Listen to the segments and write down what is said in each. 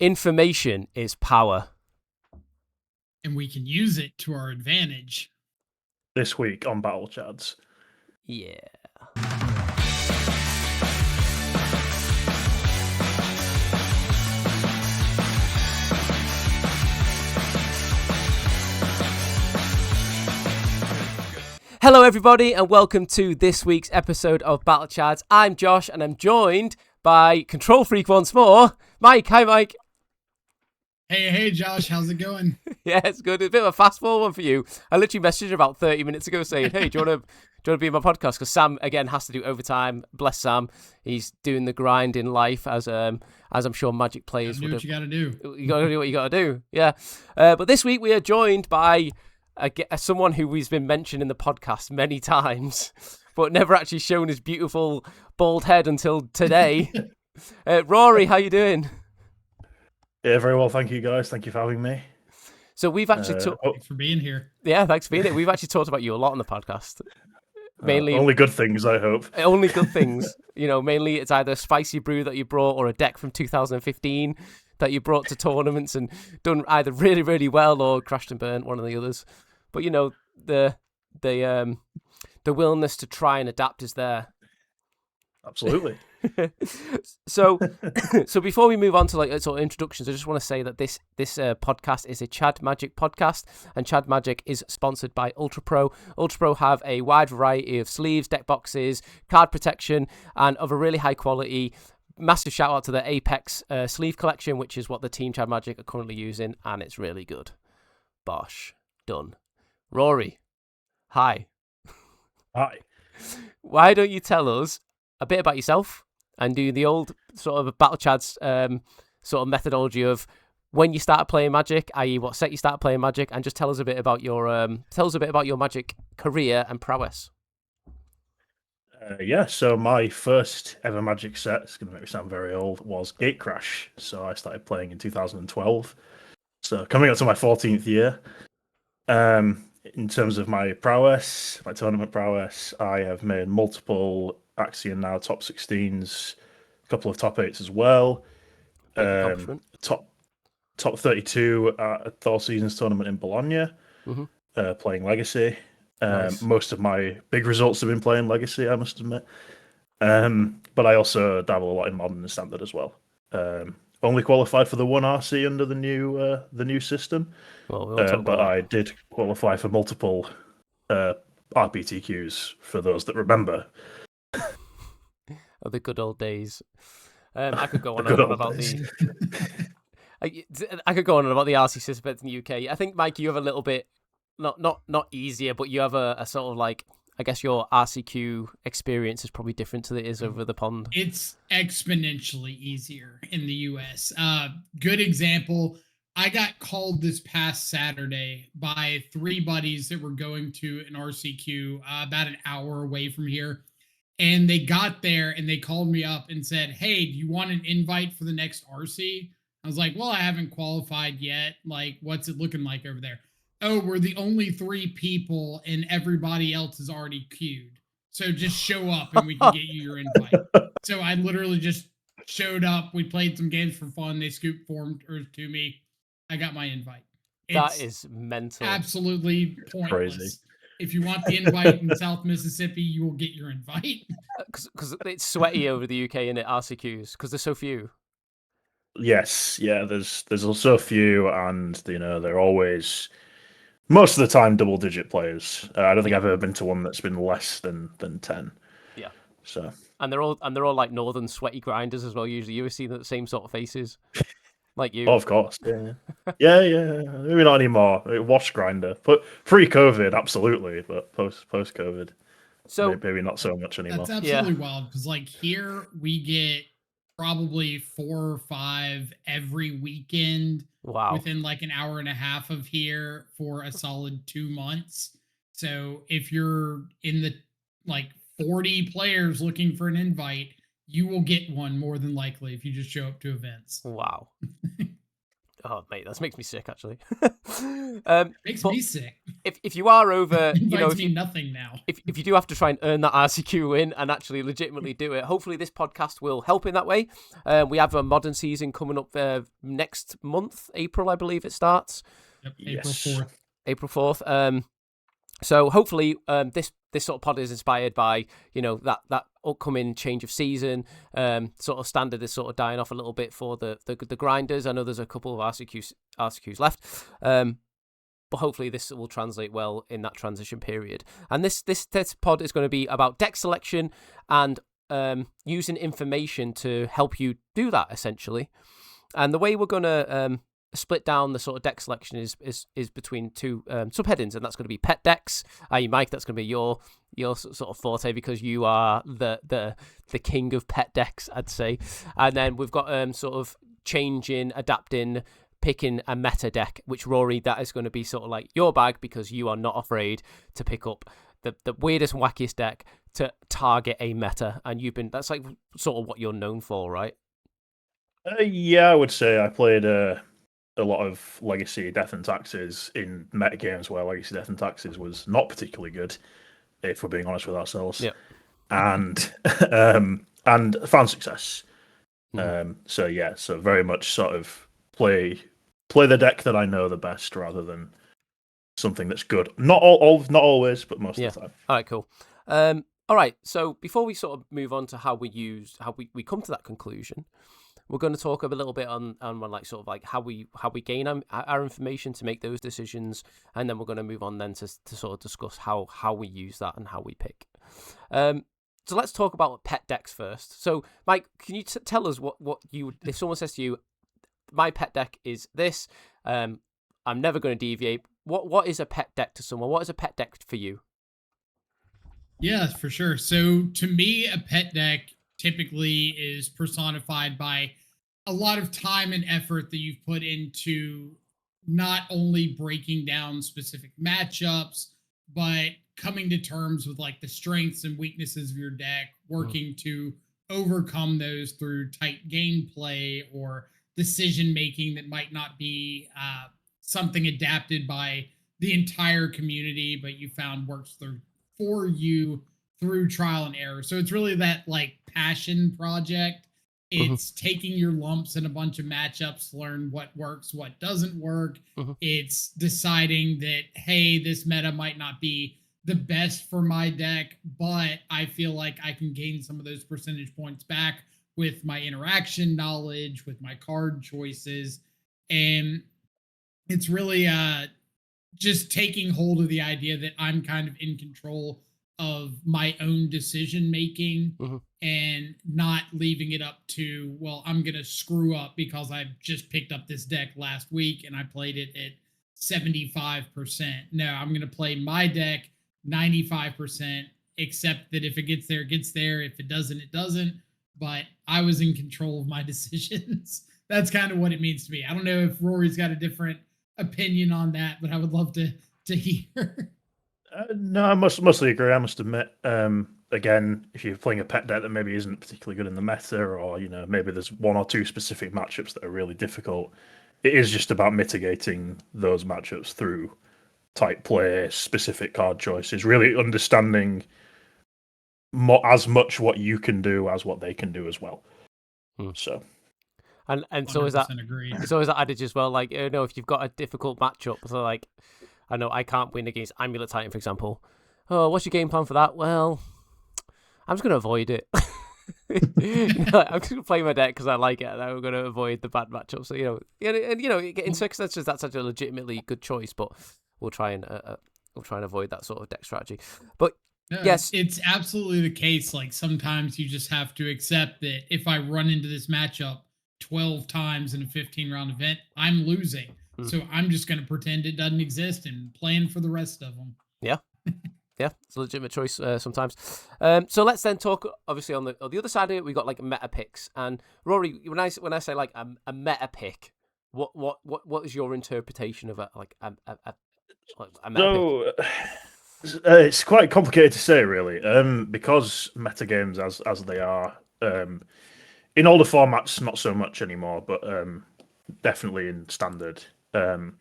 Information is power. And we can use it to our advantage. This week on battlechads. Yeah. Hello everybody and welcome to this week's episode of battlechads. I'm Josh and I'm joined by CntrlFreak once more. Mike, hi Mike. Hey Josh, how's it going? Yeah, it's good. It's a bit of a fast forward one for you. I literally messaged you about 30 minutes ago saying, hey, do you want to be in my podcast? Because Sam, again, has to do overtime. Bless Sam. He's doing the grind in life, as I'm sure Magic players would have. You got to do. You got to do what you got to do, yeah. But this week we are joined by someone who has been mentioned in the podcast many times, but never actually shown his beautiful bald head until today. Rory, how you doing? Yeah, very well, thank you guys. Thank you for having me. So we've actually thanks for being here. Yeah, thanks for being here. We've actually talked about you a lot on the podcast. Mainly only good things, I hope. Only good things. Mainly it's either a spicy brew that you brought or a deck from 2015 that you brought to tournaments and done either really, really well or crashed and burnt, one of the others. But the willingness to try and adapt is there. Absolutely. So before we move on to sort of introductions, I just want to say that this podcast is a Chad Magic podcast, and Chad Magic is sponsored by UltraPRO. UltraPRO have a wide variety of sleeves, deck boxes, card protection, and of a really high quality. Massive shout out to the Apex sleeve collection, which is what the Team Chad Magic are currently using, and it's really good. Bosh. Done. Rory. Hi. Hi. Why don't you tell us a bit about yourself and do the old sort of battlechads sort of methodology of when you started playing Magic, i.e. what set you started playing Magic, and just tell us a bit about your Magic career and prowess. So my first ever Magic set, it's going to make me sound very old, was Gatecrash. So I started playing in 2012. So coming up to my 14th year. In terms of my prowess, my tournament prowess, I have made multiple Axiom now top 16s, a couple of top 8s as well. Top 32 at a Thor Seasons tournament in Bologna, playing Legacy. Nice. Most of my big results have been playing Legacy, I must admit. But I also dabble a lot in Modern and Standard as well. Only qualified for the one RC under the new system, but I did qualify for multiple RPTQs for those that remember. Oh, the good old days. I could go on and on about I could go on about the RC system in the UK. I think, Mike, you have a little bit not easier, but you have a sort of like, I guess your RCQ experience is probably different to it is over the pond. It's exponentially easier in the US. Good example, I got called this past Saturday by 3 buddies that were going to an RCQ about an hour away from here. And they got there and they called me up and said, hey, do you want an invite for the next RC? I was like, well, I haven't qualified yet. Like, what's it looking like over there? Oh, we're the only 3 people and everybody else is already queued. So just show up and we can get you your invite. So I literally just showed up. We played some games for fun. They scooped form to me. I got my invite. That is mental. Absolutely pointless. Crazy. If you want the invite in South Mississippi, you will get your invite. Because it's sweaty over the UK in RCQs because there's so few. Yes, yeah. There's also few, and they're always, most of the time, double-digit players. I don't think I've ever been to one that's been less than 10. Yeah. So. And they're all like northern sweaty grinders as well. Usually, you ever see the same sort of faces, like you. Oh, of course. Yeah. Yeah. Maybe not anymore. Wash grinder, but pre-COVID, absolutely. But post-COVID, so maybe not so much anymore. That's absolutely wild because here we get probably 4 or 5 every weekend. Wow. Within like an hour and a half of here for a solid 2 months. So if you're in the 40 players looking for an invite, you will get one more than likely if you just show up to events. Wow. Oh, mate, that makes me sick, actually. Makes me sick. If you are over, Invites me nothing now. If you do have to try and earn that RCQ win and actually legitimately do it, hopefully this podcast will help in that way. We have a modern season coming up next month, April, I believe it starts. Yep, April 4th. April 4th. So hopefully this sort of pod is inspired by, that upcoming change of season. Sort of standard is sort of dying off a little bit for the grinders. I know there's a couple of RCQs left. But hopefully this will translate well in that transition period. And this pod is going to be about deck selection and using information to help you do that, essentially. And the way we're going to split down the sort of deck selection is between two subheadings, and that's going to be pet decks. Mike, that's going to be your sort of forte because you are the king of pet decks, I'd say. And then we've got sort of changing, adapting, picking a meta deck, which Rory, that is going to be sort of like your bag because you are not afraid to pick up the weirdest and wackiest deck to target a meta, and that's like sort of what you're known for, right? Yeah, I would say I played a lot of Legacy Death and Taxes in meta games where Legacy Death and Taxes was not particularly good, if we're being honest with ourselves. Yeah. And found success. So very much sort of play the deck that I know the best rather than something that's good. Not always, but most of the time. All right, cool. All right, so before we sort of move on to how we come to that conclusion, we're going to talk a little bit on like sort of like how we gain our information to make those decisions, and then we're going to move on then to sort of discuss how we use that and how we pick. So let's talk about pet decks first. So Mike, can you tell us what you, if someone says to you, my pet deck is this, I'm never going to deviate. What is a pet deck to someone? What is a pet deck for you? Yeah, for sure. So to me, a pet deck typically is personified by a lot of time and effort that you've put into not only breaking down specific matchups, but coming to terms with like the strengths and weaknesses of your deck, working to overcome those through tight gameplay or decision making that might not be something adapted by the entire community, but you found works for you through trial and error. So it's really that like passion project. It's taking your lumps in a bunch of matchups, learn what works, what doesn't work. It's deciding that, hey, this meta might not be the best for my deck, but I feel like I can gain some of those percentage points back with my interaction knowledge, with my card choices. And it's really just taking hold of the idea that I'm kind of in control of my own decision making and not leaving it up to, well, I'm going to screw up because I just picked up this deck last week and I played it at 75%. No, I'm going to play my deck 95%, except that if it gets there, it gets there. If it doesn't, it doesn't. But I was in control of my decisions. That's kind of what it means to me. I don't know if Rory's got a different opinion on that, but I would love to hear. No, I mostly agree. I must admit. Again, if you're playing a pet deck that maybe isn't particularly good in the meta, or maybe there's one or two specific matchups that are really difficult, it is just about mitigating those matchups through tight play, specific card choices, really understanding as much what you can do as what they can do as well. So. And so is that adage as well? Like, if you've got a difficult matchup, so like, I know I can't win against Amulet Titan, for example. Oh, what's your game plan for that? Well, I'm just going to avoid it. I'm just going to play my deck because I like it, and I'm going to avoid the bad matchup. So in circumstances, that's such a legitimately good choice, but we'll try and avoid that sort of deck strategy. But no, yes, it's absolutely the case. Like sometimes you just have to accept that if I run into this matchup 12 times in a 15-round event, I'm losing. So I'm just going to pretend it doesn't exist and plan for the rest of them. Yeah. Yeah, it's a legitimate choice sometimes. So let's then talk, obviously, on the other side of it, we got like meta picks. And Rory, when I say like a meta pick, what is your interpretation of a meta pick? It's quite complicated to say, really, because meta games as they are, in older formats, not so much anymore, but definitely in standard. The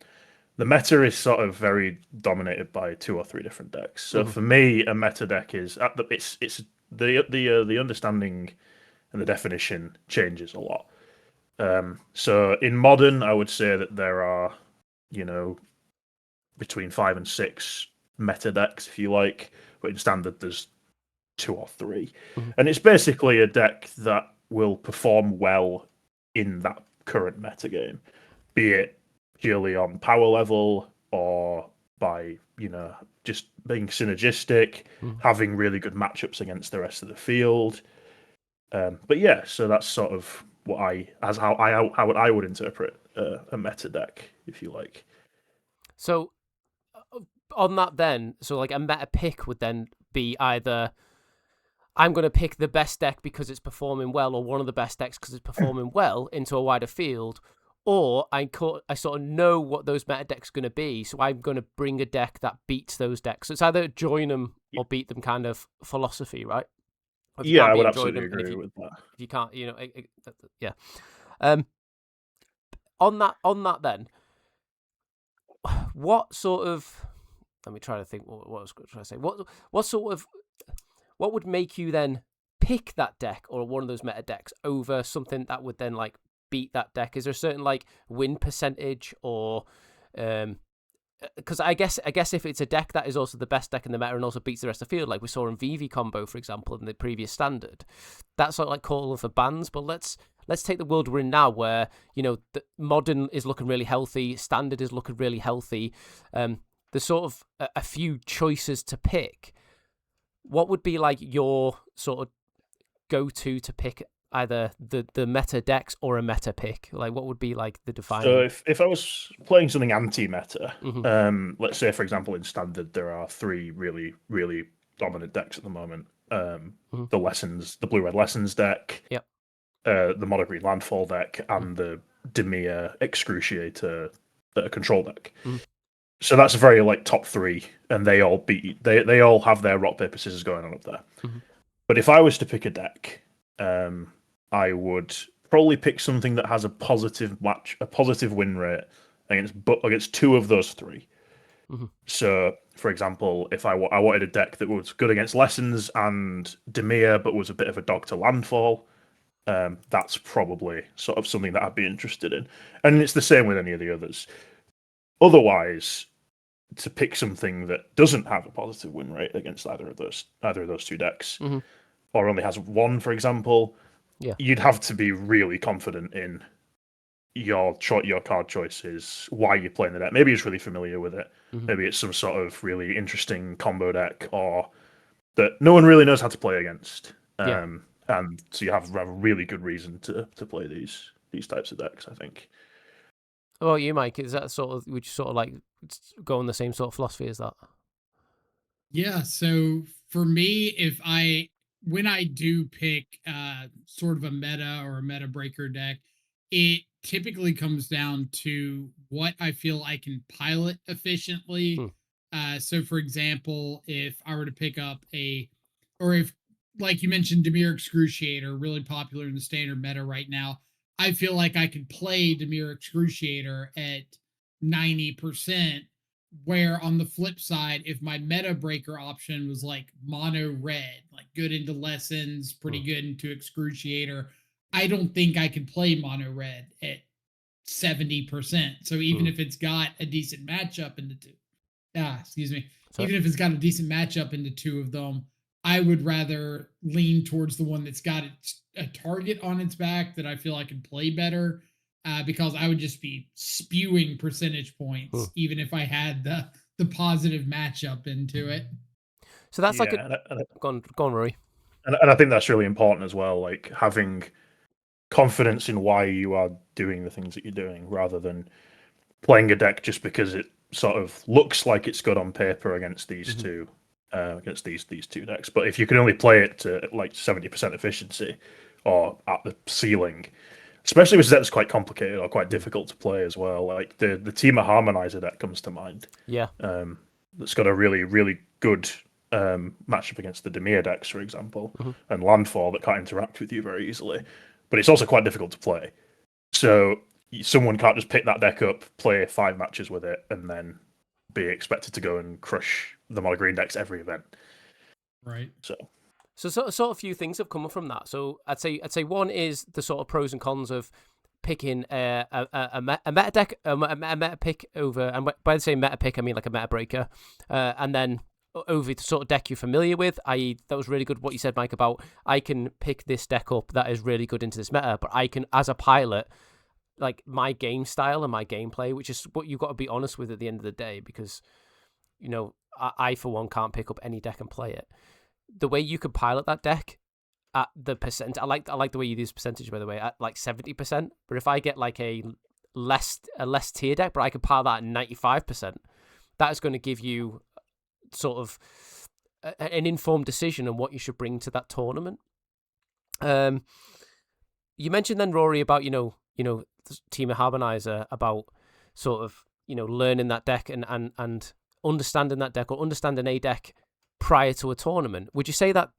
meta is sort of very dominated by 2 or 3 different decks. So for me, a meta deck is it's the understanding and the definition changes a lot. So in modern, I would say that there are, between 5 and 6 meta decks, if you like. But in standard, there's 2 or 3, and it's basically a deck that will perform well in that current meta game, be it purely on power level or by just being synergistic, having really good matchups against the rest of the field. But yeah, so that's sort of what how I would interpret a meta deck, if you like. So on that then, so like a meta pick would then be either I'm going to pick the best deck because it's performing well, or one of the best decks because it's performing well into a wider field, or I sort of know what those meta decks are going to be, so I'm going to bring a deck that beats those decks. So it's either join them or beat them kind of philosophy, right? Yeah, I would absolutely agree with that. If you can't, yeah. On that then, what sort of... Let me try to think what I was trying to say. What would make you then pick that deck or one of those meta decks over something that would then like beat that deck? Is there a certain like win percentage, or because I guess if it's a deck that is also the best deck in the meta and also beats the rest of the field, like we saw in VV combo, for example, in the previous standard, that's sort of like calling for bans. But let's take the world we're in now, where the modern is looking really healthy, standard is looking really healthy. There's sort of a few choices to pick. What would be like your sort of go-to to pick either the meta decks or a meta pick? Like, what would be like the defining? So if I was playing something anti-meta, let's say, for example, in standard, there are 3 really, really dominant decks at the moment. The blue-red lessons deck, the mono green landfall deck, and the Dimir Excruciator control deck. So that's a very like top 3, and they all they all have their rock paper scissors going on up there. But if I was to pick a deck, I would probably pick something that has a positive win rate against 2 of those 3. So, for example, if I wanted a deck that was good against lessons and Dimir, but was a bit of a dog to landfall, that's probably sort of something that I'd be interested in. And it's the same with any of the others. Otherwise, to pick something that doesn't have a positive win rate against either of those 2 decks, or only has 1, for example, you'd have to be really confident in your card choices, why you're playing the deck. Maybe you're just really familiar with it. Maybe it's some sort of really interesting combo deck, or that no one really knows how to play against. And so you have a really good reason to play these types of decks, I think. Oh, you, Mike, is that sort of, would you sort of like go on the same sort of philosophy as that? Yeah, so for me, when I do pick sort of a meta or a meta breaker deck, it typically comes down to what I feel I can pilot efficiently. So for example, if I were to pick up if like you mentioned, Dimir Excruciator, really popular in the standard meta right now, I feel like I could play Dimir Excruciator at 90%, where on the flip side, if my meta breaker option was like mono red, like good into lessons, pretty good into Excruciator, I don't think I could play mono red at 70%. So even if it's got a decent matchup into even if it's got a decent matchup into 2 of them, I would rather lean towards the one that's got a target on its back that I feel I can play better, because I would just be spewing percentage points even if I had the positive matchup into it. So that's like go on, Rory. And I think that's really important as well, like having confidence in why you are doing the things that you're doing, rather than playing a deck just because it sort of looks like it's good on paper against these 2. Against these 2 decks. But if you can only play it to like 70% efficiency or at the ceiling, especially with a deck that's quite complicated or quite difficult to play as well, like the Team of Harmonizer deck comes to mind. That's got a really, really good matchup against the Dimir decks, for example, and Landfall that can't interact with you very easily. But it's also quite difficult to play. So someone can't just pick that deck up, play 5 matches with it, and then be expected to go and crush the mono green decks every event. Right. So sort of few things have come up from that. So I'd say one is the sort of pros and cons of picking a meta deck, a meta pick over, and by the same meta pick, I mean like a meta breaker, and then over the sort of deck you're familiar with, i.e. that was really good what you said, Mike, about I can pick this deck up that is really good into this meta, but I can, as a pilot, like my game style and my gameplay, which is what you've got to be honest with at the end of the day, because, you know, I for one can't pick up any deck and play it. The way you can pilot that deck at the percent, I like the way you use percentage, by the way, at like 70%. But if I get like a less tier deck, but I can pilot that at 95%, that is going to give you sort of an informed decision on what you should bring to that tournament. You mentioned then, Rory, about you know Team of Harmonizer, about sort of learning that deck and understanding that deck, or understanding a deck prior to a tournament. Would you say that,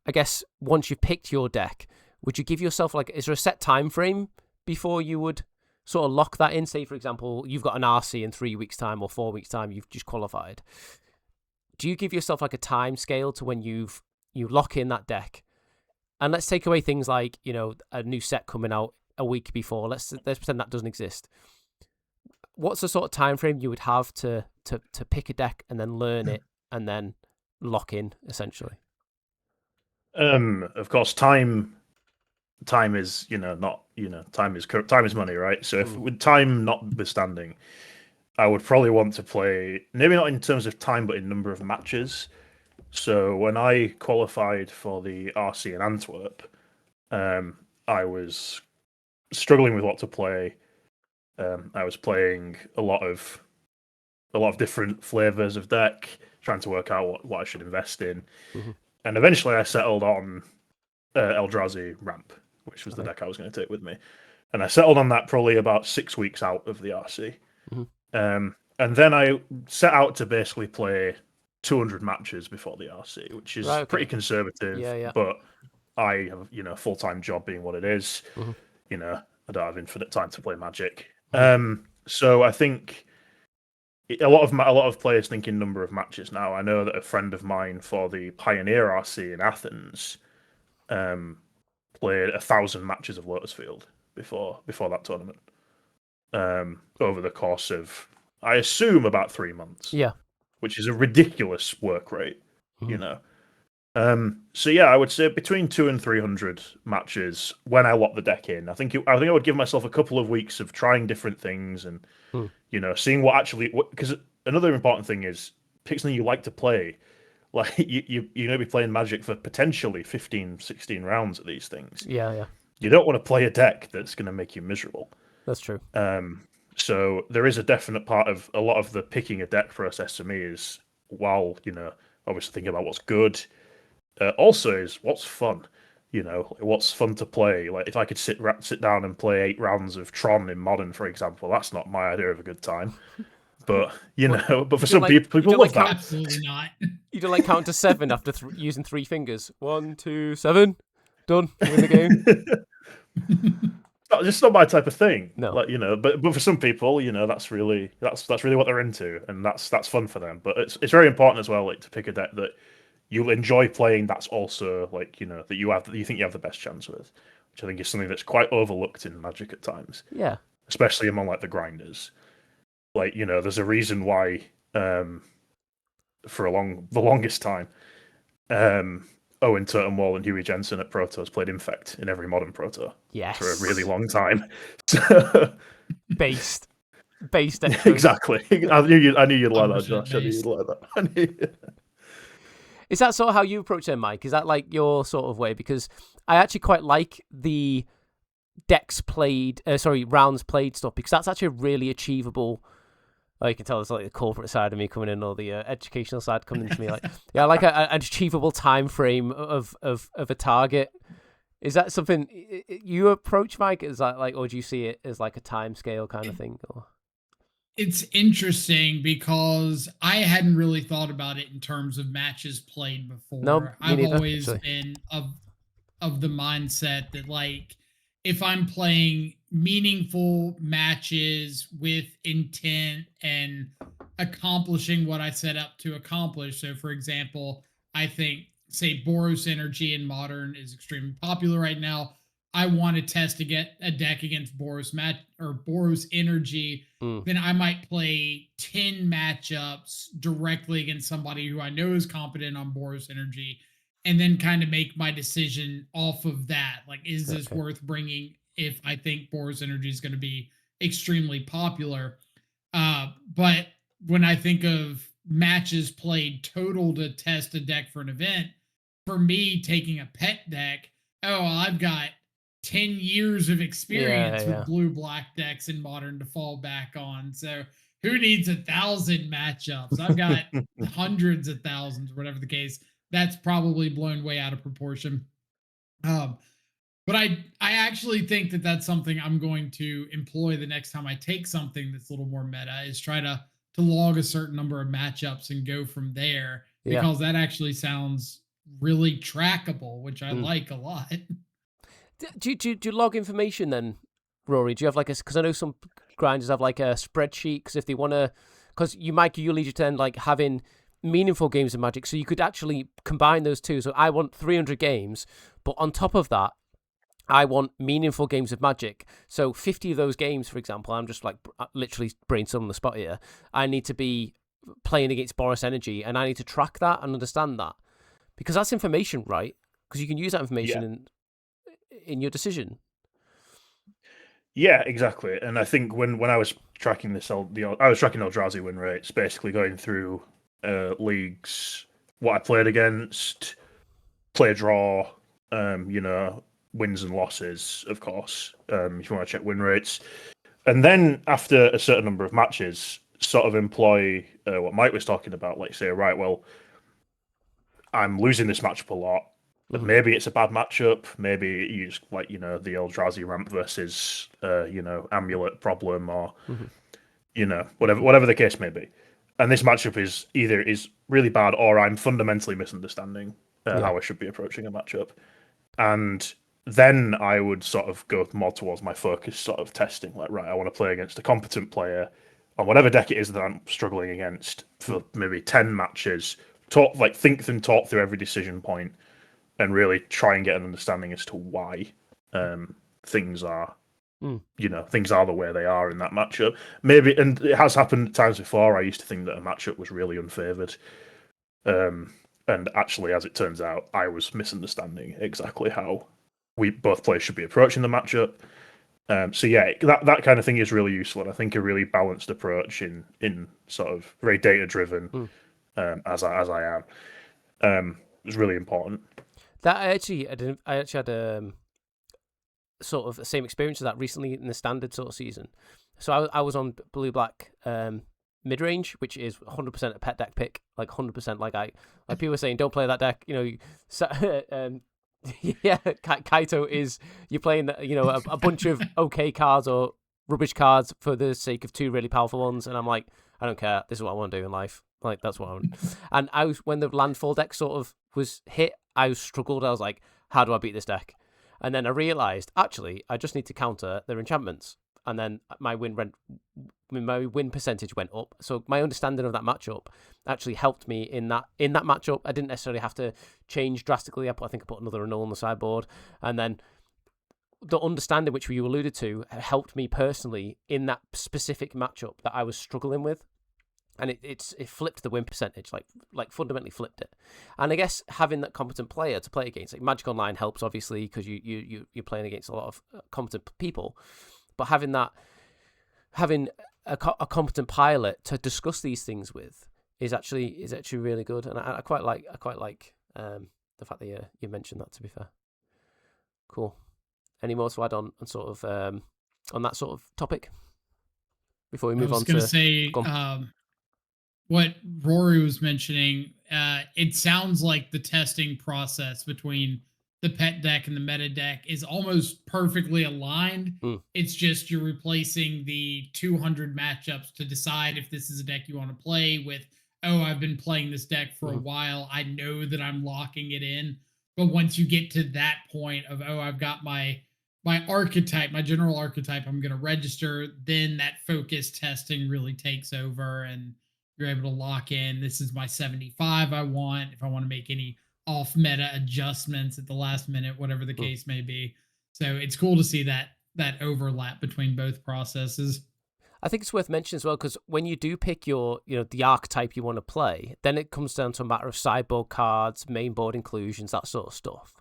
I guess, once you've picked your deck, would you give yourself, like, is there a set time frame before you would sort of lock that in? Say, for example, you've got an RC in 3 weeks' time or 4 weeks' time, you've just qualified. Do you give yourself like a time scale to when you lock in that deck? And let's take away things like, a new set coming out a week before. Let's pretend that doesn't exist. What's the sort of time frame you would have to pick a deck and then learn it and then lock in, essentially? Of course, time is time is money, right? So if with time notwithstanding, I would probably want to play, maybe not in terms of time, but in number of matches. So when I qualified for the RC in Antwerp, I was struggling with what to play. I was playing a lot of different flavors of deck, trying to work out what I should invest in. Mm-hmm. And eventually I settled on Eldrazi Ramp, which was the deck I was going to take with me. And I settled on that probably about 6 weeks out of the RC. Mm-hmm. And then I set out to basically play 200 matches before the RC, which is pretty conservative. Yeah. But I have, a full-time job being what it is. Mm-hmm. I don't have infinite time to play Magic. Mm-hmm. So I think a lot of players think in number of matches now. I know that a friend of mine for the Pioneer RC in Athens played 1,000 matches of Lotus Field before that tournament. Over the course of, I assume, about 3 months. Yeah, which is a ridiculous work rate, So yeah, I would say between 200 and 300 matches when I lock the deck in. I think I would give myself a couple of weeks of trying different things and seeing what actually. Because another important thing is pick something you like to play. Like you're going to be playing Magic for potentially 15, 16 rounds of these things. Yeah. You don't want to play a deck that's going to make you miserable. That's true. So there is a definite part of a lot of the picking a deck process to me is, while, obviously thinking about what's good, also is what's fun, what's fun to play. Like if I could sit down and play 8 rounds of Tron in Modern, for example, that's not my idea of a good time. But, but for some people love that. Absolutely not. You don't like count to 7 after using 3 fingers. 1, 2, 7. Done. You win the game. It's not my type of thing. No, but for some people, that's really what they're into, and that's fun for them. But it's very important as well, like to pick a deck that you'll enjoy playing. That's also like that you think you have the best chance with, which I think is something that's quite overlooked in Magic at times. Yeah, especially among like the grinders. Like there's a reason why for the longest time, Owen Turtonwall and Huey Jensen at Protoss played Infect in every Modern Proto. Yes. For a really long time. Based. Exactly. I knew you'd like that, Josh. I knew you'd like that. Is that sort of how you approach it, Mike? Is that like your sort of way? Because I actually quite like the rounds played stuff, because that's actually a really achievable. Oh, you can tell there's like the corporate side of me coming in, or the educational side coming into me. Like, yeah, like an achievable time frame of a target. Is that something you approach, Mike? Is that like, or do you see it as like a time scale kind of thing? Or? It's interesting because I hadn't really thought about it in terms of matches played before. No, I've always been of the mindset that, like, if I'm playing meaningful matches with intent and accomplishing what I set up to accomplish. So, for example, I think, say, Boros Energy in Modern is extremely popular right now. I want to test to get a deck against Boros Energy. Then I might play 10 matchups directly against somebody who I know is competent on Boros Energy, and then kind of make my decision off of that. Like, is this worth bringing if I think Boros Energy is going to be extremely popular? But when I think of matches played total to test a deck for an event, for me, taking a pet deck, I've got 10 years of experience with blue-black decks in Modern to fall back on. So who needs 1,000 matchups? I've got hundreds of thousands, whatever the case. That's probably blown way out of proportion. But I actually think that that's something I'm going to employ the next time I take something that's a little more meta, is try to log a certain number of matchups and go from there, because that actually sounds really trackable, which I like a lot. Do you log information then, Rory? Do you have like because I know some grinders have like a spreadsheet, because if they want to, because you might lead you to end like having meaningful games of Magic, so you could actually combine those two. So I want 300 games, but on top of that, I want meaningful games of Magic. So 50 of those games, for example, I'm just like literally brainstorming on the spot here, I need to be playing against Boros Energy, and I need to track that and understand that, because that's information, right? Because you can use that information in your decision. Yeah, exactly. And I think when I was tracking I was tracking Eldrazi win rates, basically going through leagues, what I played against, play draw, wins and losses, of course, if you want to check win rates. And then after a certain number of matches, sort of employ what Mike was talking about, like say, right, well, I'm losing this matchup a lot. But maybe it's a bad matchup. Maybe you just like, the Eldrazi ramp versus, Amulet problem, or, whatever the case may be. And this matchup is either really bad, or I'm fundamentally misunderstanding how I should be approaching a matchup. And then I would sort of go more towards my focus sort of testing. Like, right, I want to play against a competent player on whatever deck it is that I'm struggling against for maybe 10 matches. Think and talk through every decision point, and really try and get an understanding as to why things are, things are the way they are in that matchup. Maybe, and it has happened times before. I used to think that a matchup was really unfavored, and actually, as it turns out, I was misunderstanding exactly how both players should be approaching the matchup. So yeah, that kind of thing is really useful, and I think a really balanced approach in sort of very data driven, as I am, is really important. That I actually had sort of the same experience of that recently in the standard sort of season. So I was on blue black mid range, which is 100% a pet deck pick, like 100%. Like people were saying, don't play that deck. Kaito is, you're playing a bunch of okay cards or rubbish cards for the sake of two really powerful ones, and I'm like, I don't care. This is what I want to do in life. Like, that's what I want. And I was, when the landfall deck sort of was hit, I struggled. I was like, how do I beat this deck? And then I realized, actually, I just need to counter their enchantments. And then my win percentage went up. So my understanding of that matchup actually helped me in that matchup. I didn't necessarily have to change drastically. I think I put another annul on the sideboard. And then the understanding which you alluded to helped me personally in that specific matchup that I was struggling with. And it flipped the win percentage, like fundamentally flipped it. And I guess having that competent player to play against, like Magic Online helps obviously, because you're playing against a lot of competent people. But having a competent pilot to discuss these things with is actually really good. And I quite like the fact that you mentioned that. To be fair, cool. Any more to add on sort of on that sort of topic before we move on to? I was going to say. What Rory was mentioning, it sounds like the testing process between the pet deck and the meta deck is almost perfectly aligned. It's just you're replacing the 200 matchups to decide if this is a deck you want to play with, I've been playing this deck for a while. I know that I'm locking it in. But once you get to that point of, I've got my my archetype, my general archetype, I'm going to register. Then that focus testing really takes over, and you're able to lock in. This is my 75 I want. If I want to make any off meta adjustments at the last minute, whatever the case may be. So it's cool to see that overlap between both processes. I think it's worth mentioning as well, because when you do pick your, the archetype you want to play, then it comes down to a matter of sideboard cards, main board inclusions, that sort of stuff.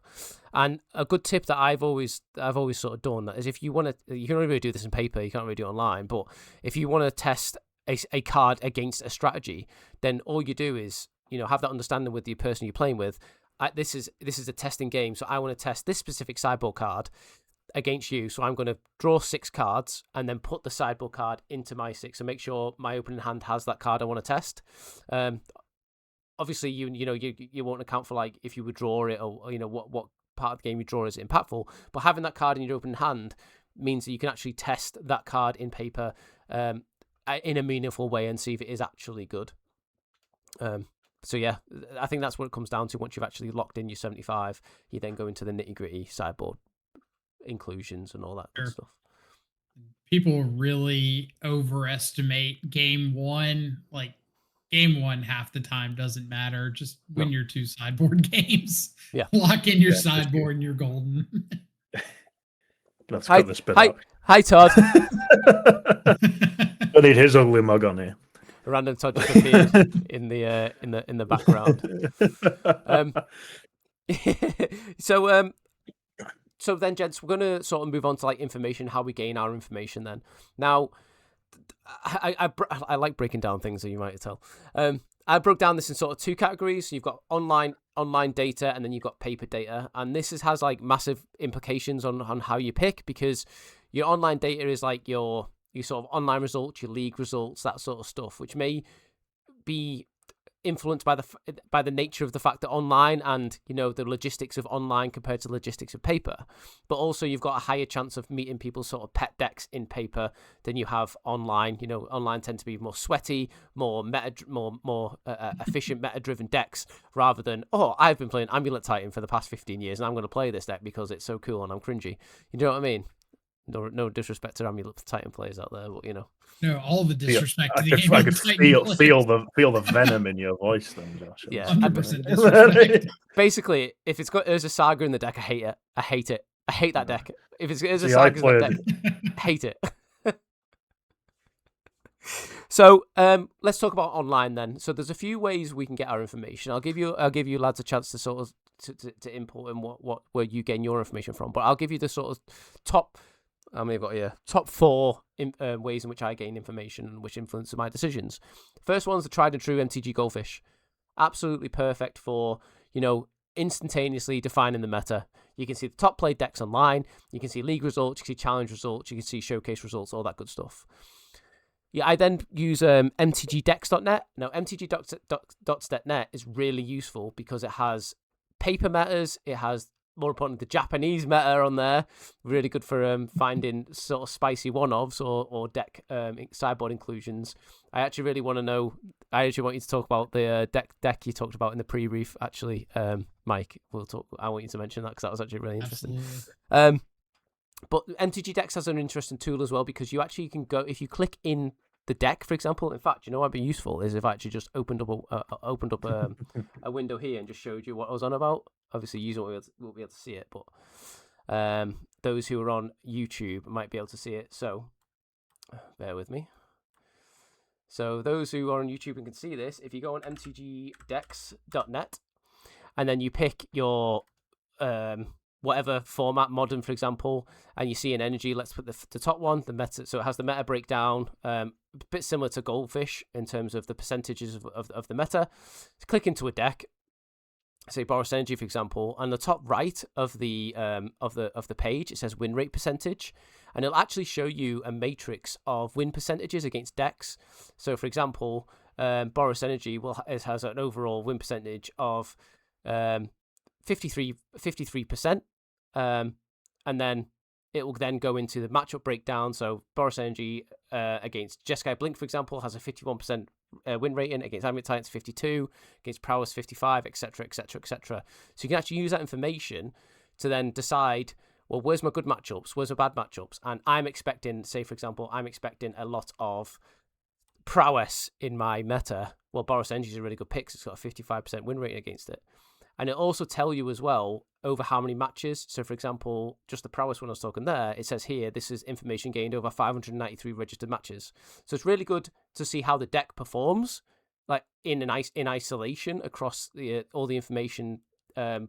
And a good tip that I've always sort of done is, if you want to, you can only really do this in paper, you can't really do it online, but if you want to test a card against a strategy, then all you do is, have that understanding with the person you're playing with. This is a testing game, so I want to test this specific sideboard card against you, so I'm going to draw 6 cards and then put the sideboard card into my 6 and make sure my opening hand has that card I want to test. Obviously, you won't account for, like, if you would draw it, or what part of the game you draw is impactful, but having that card in your opening hand means that you can actually test that card in paper in a meaningful way and see if it is actually good. So yeah, I think that's what it comes down to. Once you've actually locked in your 75, you then go into the nitty-gritty sideboard inclusions and all that good stuff. People really overestimate game one. Like, game one half the time doesn't matter. Just win your 2 sideboard games. Yeah. Lock in your sideboard and you're golden. Let's cut this bit out. Hi, Todd. I need his ugly mug on here. A random Todd just appeared in the background. So then, gents, we're going to sort of move on to, like, information, how we gain our information then. Now, I like breaking down things, as you might tell. I broke down this in sort of 2 categories. You've got online data, and then you've got paper data. And this has like massive implications on how you pick, because your online data is like your sort of online results, your league results, that sort of stuff, which may be influenced by the nature of the fact that online and the logistics of online compared to the logistics of paper. But also you've got a higher chance of meeting people's sort of pet decks in paper than you have online. Online tend to be more sweaty, more efficient meta driven decks, rather than, I've been playing Amulet Titan for the past 15 years and I'm going to play this deck because it's so cool and I'm cringy. You know what I mean? No disrespect to Amulet Titan players out there, but No, all the disrespect to the game. I could feel the venom in your voice then, Josh. Yeah, 100% disrespect. Basically, if it's got Urza Saga in the deck, I hate it. I hate it. I hate that deck. If it's Urza Saga in the deck, I hate it. So let's talk about online then. So there's a few ways we can get our information. I'll give you lads a chance to sort of to input in where you gain your information from. But I'll give you the sort of top 4 ways in which I gain information and which influence my decisions. First one's the tried and true MTG Goldfish. Absolutely perfect for, instantaneously defining the meta. You can see the top played decks online. You can see league results. You can see challenge results. You can see showcase results, all that good stuff. Yeah, I then use mtgdex.net. Now, mtgdex.net is really useful because it has paper metas. It has, more importantly, the Japanese meta on there. Really good for finding sort of spicy one-offs or deck sideboard inclusions. I actually really want to know. I actually want you to talk about the deck you talked about in the pre-brief. Actually, Mike, I want you to mention that because that was actually really interesting. But MTG Dex has an interesting tool as well, because you actually can go, if you click in the deck, for example. In fact, what'd be useful is if I actually just opened up a window here and just showed you what I was on about. Obviously, you won't be able to see it, but those who are on YouTube might be able to see it. So bear with me. So those who are on YouTube and can see this, if you go on mtgdex.net and then you pick your whatever format, modern for example, and you see an energy, let's put the top one, the meta. So it has the meta breakdown, a bit similar to Goldfish in terms of the percentages of the meta. Click into a deck, say Boros Energy for example, and the top right of the page, it says win rate percentage, and it'll actually show you a matrix of win percentages against decks. So for example, Boros Energy has an overall win percentage of 53%, and then it will then go into the matchup breakdown. So Boros Energy against Jeskai Blink, for example, has a 51% win rating, against Amulet Titans 52, against Prowess 55, etc., etc., etc. So you can actually use that information to then decide well, where's my good matchups? Where's my bad matchups? And I'm expecting, say, for example, I'm expecting a lot of prowess in my meta. Well, Boris Energy is a really good pick. It's got a 55% win rate against it. And it'll also tell you as well over how many matches. So, for example, just the prowess when I was talking there, it says here, this is information gained over 593 registered matches. So it's really good to see how the deck performs, like in isolation across all the information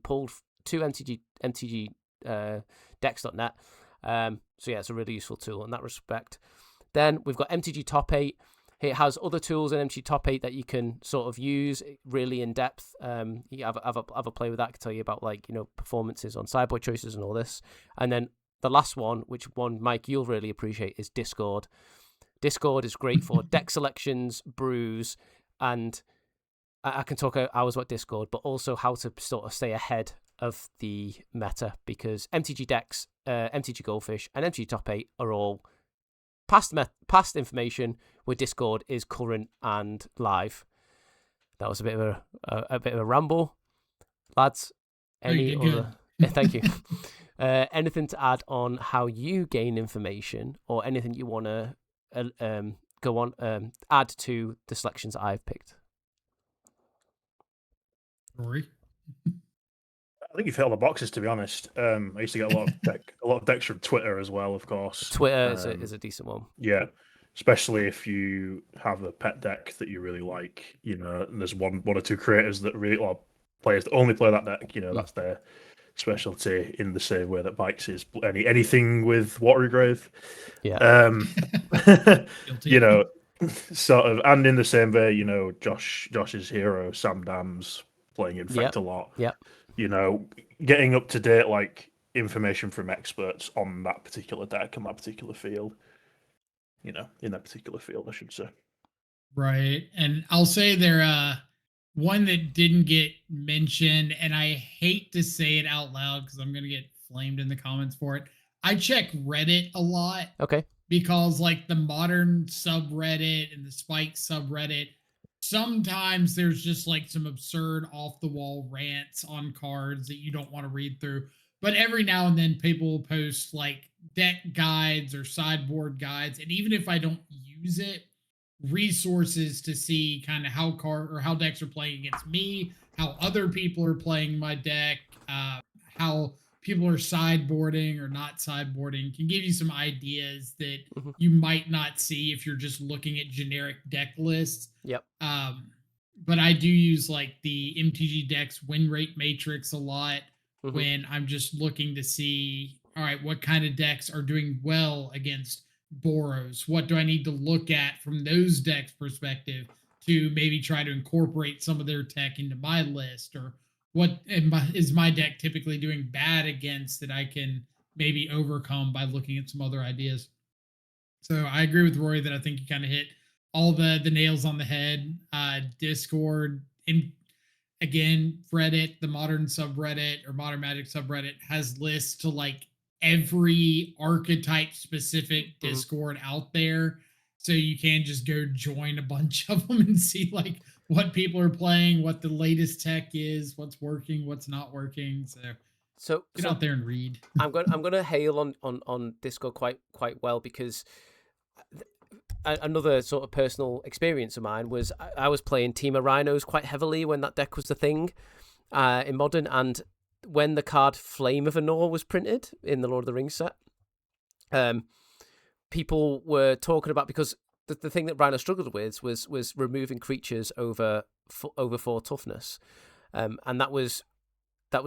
pulled to mtgdex.net. So yeah, it's a really useful tool in that respect. Then we've got MTG Top 8. It has other tools in MTG Top 8 that you can sort of use really in depth. You have a play with that. I can tell you about performances on sideboard choices and all this. And then the last one, which one Mike you'll really appreciate, is Discord. Discord is great for deck selections, brews, and I can talk hours about Discord, but also how to sort of stay ahead of the meta, because MTG Dex, MTG Goldfish, and MTG Top 8 are all past information, where Discord is current and live. That was a bit of a ramble, lads. Any other? Thank you. Anything to add on how you gain information, or anything you want to go on add to the selections that I've picked? Rory? I think you've hit all the boxes, to be honest. I used to get a lot of decks from Twitter as well, of course. Twitter is a decent one. Yeah, especially if you have a pet deck that you really like. And there's one or two creators that really, or players that only play that deck. That's their specialty. In the same way that Bikes is anything with Watery Grave. Yeah. Sort of, and in the same way, Josh's hero Sam Dams playing Infect a lot. Yeah. Getting up to date information from experts on that particular deck and that particular field. In that particular field, I should say. Right. And I'll say there one that didn't get mentioned, and I hate to say it out loud because I'm gonna get flamed in the comments for it. I check Reddit a lot. Okay. Because the modern subreddit and the Spike subreddit, sometimes there's just some absurd off the wall rants on cards that you don't want to read through. But every now and then people will post deck guides or sideboard guides. And even if I don't use it, resources to see kind of how decks are playing against me, how other people are playing my deck, how people are sideboarding or not sideboarding, can give you some ideas that you might not see if you're just looking at generic deck lists. Yep. But I do use the MTG Dex win rate matrix a lot when I'm just looking to see, all right, what kind of decks are doing well against Boros? What do I need to look at from those decks' perspective to maybe try to incorporate some of their tech into my list? Or what is my deck typically doing bad against that I can maybe overcome by looking at some other ideas? So I agree with Rory that I think you kind of hit all the nails on the head. Discord, again, Reddit, the modern subreddit or Modern Magic subreddit has lists to every archetype specific Discord out there. So you can just go join a bunch of them and see what people are playing, what the latest tech is, what's working, what's not working. So get out there and read. I'm going to hail on Discord quite well, because another sort of personal experience of mine was I was playing Team of Rhinos quite heavily when that deck was the thing in Modern, and when the card Flame of Anor was printed in the Lord of the Rings set, people were talking about, because the thing that Rhino struggled with was removing creatures over 4 toughness, and that was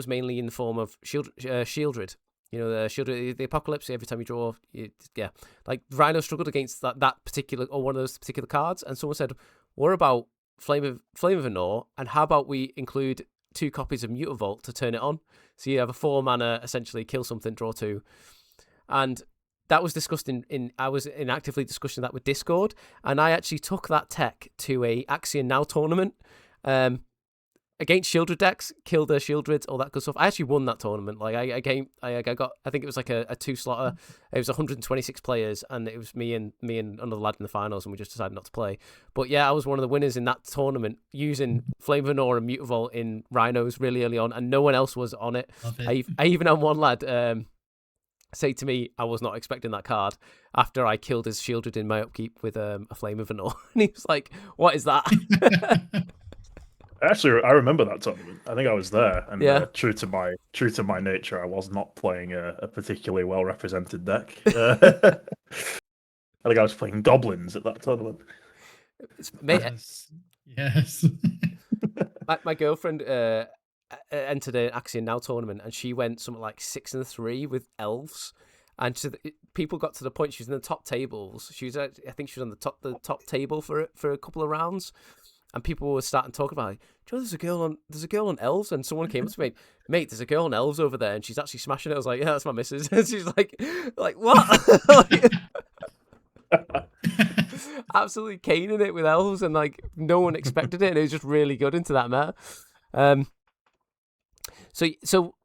mainly in the form of Shieldred. The Shieldred, the Apocalypse. Every time you draw, Rhino struggled against that particular, or one of those particular cards. And someone said, "What about Flame of Anor? And how about we include 2 copies of Mutavault to turn it on? So you have a 4 mana, essentially kill something, draw 2." And that was discussed I was in actively discussing that with Discord, and I actually took that tech to a Axion Now tournament against Shieldred decks, killed their Shieldreds, all that good stuff. I actually won that tournament. I got, I think it was a 2-slotter. It was 126 players, and it was me and another lad in the finals, and we just decided not to play. But yeah, I was one of the winners in that tournament using Flame of Anor and Mutavault in Rhinos really early on, and no one else was on it. I even had one lad. say to me, I was not expecting that card after I killed his Shieldred in my upkeep with a Flame of Vanor. And he was like, what is that? Actually, I remember that tournament. I think I was there, and Yeah. true to my nature, I was not playing a particularly well represented deck. I think I was playing goblins at that tournament. Yes. My girlfriend entered an Axiom Now tournament, and she went something like 6-3 with elves. And people got to the point she was in the top tables. I think she was on the top table for a couple of rounds. And people were starting to talk about, like, Joe, there's a girl on elves, and someone came up to me, mate, there's a girl on elves over there, and she's actually smashing it. I was like, yeah, that's my missus. And she's like what? Absolutely caning it with elves, and like no one expected it, and it was just really good into that meta. So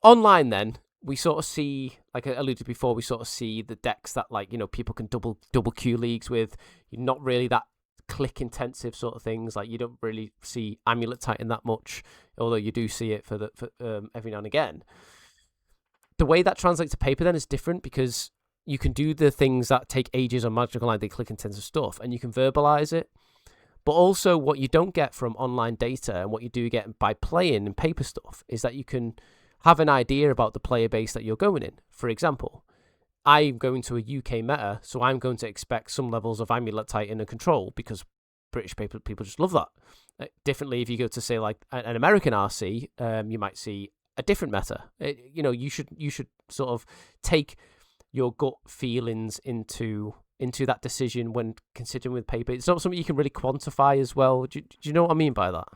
online then we sort of see, like I alluded before, we sort of see the decks that, like, people can double Q leagues with. You're not really that click intensive sort of things. Like, you don't really see Amulet Titan that much, although you do see it for every now and again. The way that translates to paper then is different, because you can do the things that take ages on Magic Online, the click intensive stuff, and you can verbalize it. But also what you don't get from online data, and what you do get by playing in paper stuff, is that you can have an idea about the player base that you're going in. For example, I'm going to a UK meta, so I'm going to expect some levels of Amulet Titan and Control, because British people just love that. Differently, if you go to, say, like an American RC, you might see a different meta. You should sort of take your gut feelings into that decision when considering with paper. It's not something you can really quantify as well. Do you know what I mean by that?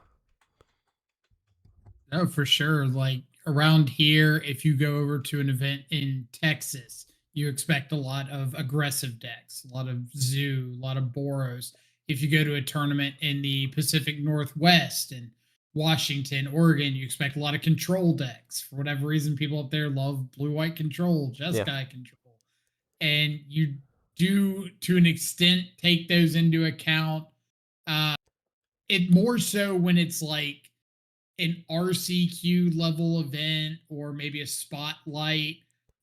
No, for sure. Like, around here, if you go over to an event in Texas, you expect a lot of aggressive decks, a lot of Zoo, a lot of Boros. If you go to a tournament in the Pacific Northwest and Washington, Oregon, you expect a lot of control decks. For whatever reason, people up there love blue-white control, Jeskai control. And you do, to an extent, take those into account. It more so when it's like an RCQ level event or maybe a spotlight.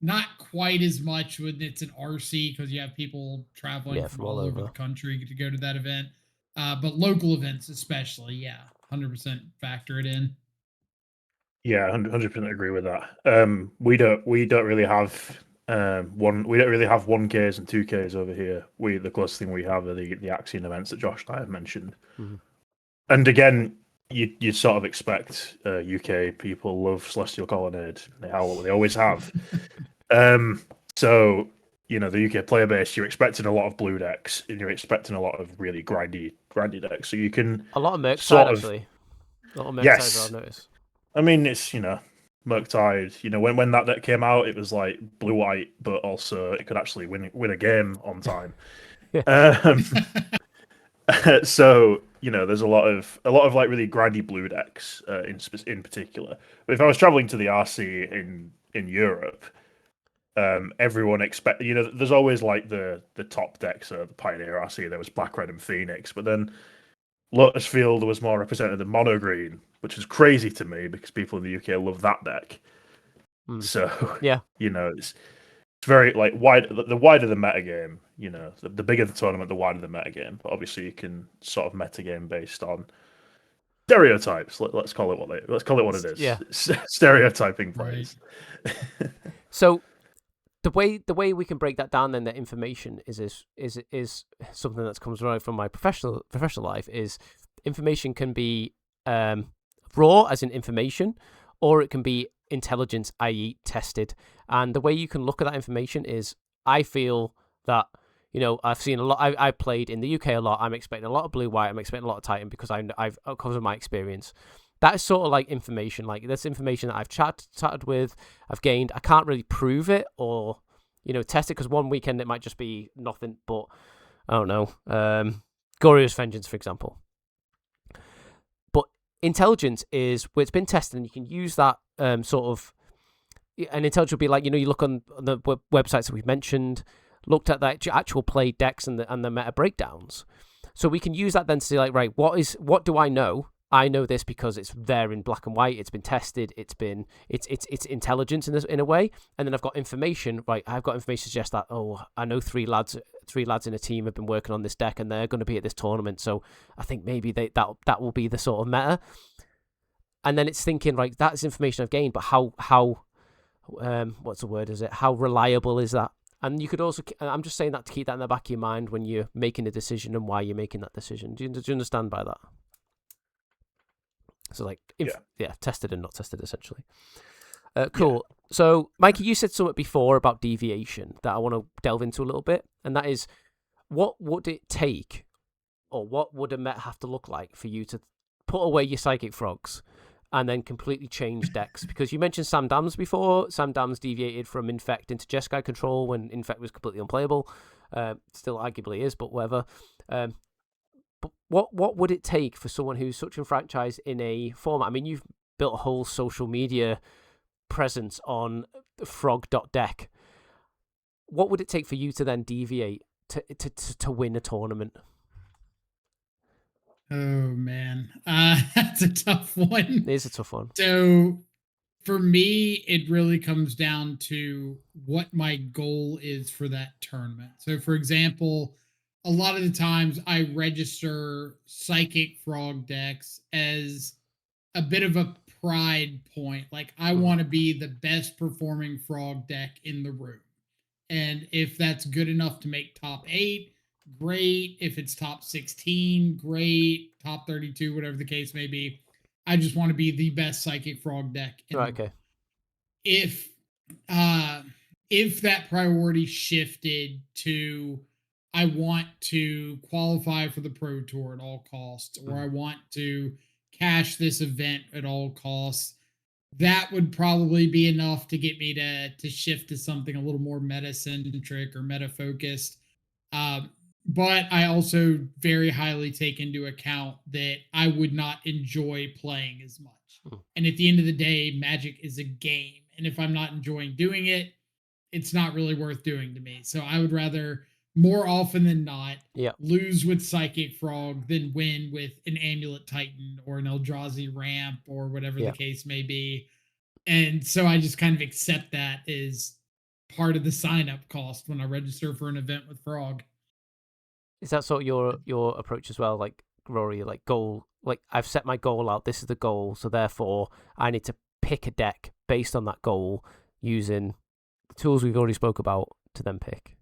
Not quite as much when it's an RC, because you have people traveling from all over the country to go to that event. But local events especially, 100% factor it in. Yeah, 100% agree with that. We don't really have we don't really have 1Ks and 2Ks over here. The closest thing we have are the Axiom events that Josh and I have mentioned. Mm-hmm. And again, you sort of expect UK people love Celestial Colonnade. They always have. So, the UK player base, you're expecting a lot of blue decks, and you're expecting a lot of really grindy decks. So you can a lot of Murktide, actually. A lot of Murktide, yes. I've noticed. I mean, it's Murktide. When that deck came out, it was like blue-white, but also it could actually win a game on time. So there's a lot of like really grindy blue decks in particular. But if I was traveling to the RC in Europe, everyone expect there's always like the top decks. The Pioneer RC, there was Black, Red, and Phoenix, but then Lotus Field was more represented than Mono Green, which is crazy to me because people in the UK love that deck. So it's very like wide. The wider the metagame, the bigger the tournament, the wider the metagame. But obviously, you can sort of metagame based on stereotypes. Let's call it what it is. Yeah, stereotyping players. Right. So the way we can break that down, then, that information is something that comes right from my professional life. Is information can be raw, as in information, or it can be intelligence, i.e. tested. And the way you can look at that information is, I feel that, I've seen a lot, I've played in the UK a lot, I'm expecting a lot of blue-white, I'm expecting a lot of Titan, because I've because of my experience. That is sort of like information, like that's information that I've chatted with, I've gained. I can't really prove it or, test it, because one weekend it might just be nothing, but I don't know. Glorious Vengeance, for example. But intelligence is where it's been tested, and you can use that sort of, and intelligence will be like, you look on the websites that we've mentioned, looked at the actual play decks and the meta breakdowns. So we can use that then to say, like, right, what do I know I know this because it's there in black and white. It's been tested. It's intelligence in a way. And then I've got information. Right, I've got information to suggest that I know three lads in a team have been working on this deck and they're going to be at this tournament. So I think maybe that will be the sort of meta. And then it's thinking, right, that's information I've gained, but how what's the word? Is it how reliable is that? And you could also, I'm just saying that to keep that in the back of your mind when you're making a decision and why you're making that decision. Do you understand by that? So like, tested and not tested, essentially. Cool. Yeah. So, Mikey, you said something before about deviation that I want to delve into a little bit, and that is, what would it take, or what would a meta have to look like for you to put away your psychic frogs and then completely change decks? Because you mentioned Sam Dams before. Sam Dams deviated from Infect into Jeskai control when Infect was completely unplayable. Still arguably is, but whatever. But what would it take for someone who's such enfranchised in a format? I mean, you've built a whole social media presence on frog.deck. What would it take for you to then deviate to win a tournament? Oh, man. That's a tough one. It is a tough one. So for me, it really comes down to what my goal is for that tournament. So, for example, a lot of the times I register Psychic Frog decks as a bit of a pride point. Like, I want to be the best performing frog deck in the room. And if that's good enough to make top 8, great. If it's top 16, great. Top 32, whatever the case may be. I just want to be the best Psychic Frog deck in the room. Okay. If that priority shifted to I want to qualify for the Pro Tour at all costs, or I want to cash this event at all costs, that would probably be enough to get me to shift to something a little more meta-centric or meta-focused. But I also very highly take into account that I would not enjoy playing as much. And at the end of the day, Magic is a game. And if I'm not enjoying doing it, it's not really worth doing to me. So I would rather, more often than not, lose with Psychic Frog than win with an Amulet Titan or an Eldrazi Ramp or whatever the case may be. And so I just kind of accept that as part of the sign-up cost when I register for an event with Frog. Is that sort of your approach as well? Like, Rory, like goal, like I've set my goal out, this is the goal, so therefore I need to pick a deck based on that goal using the tools we've already spoke about to then pick.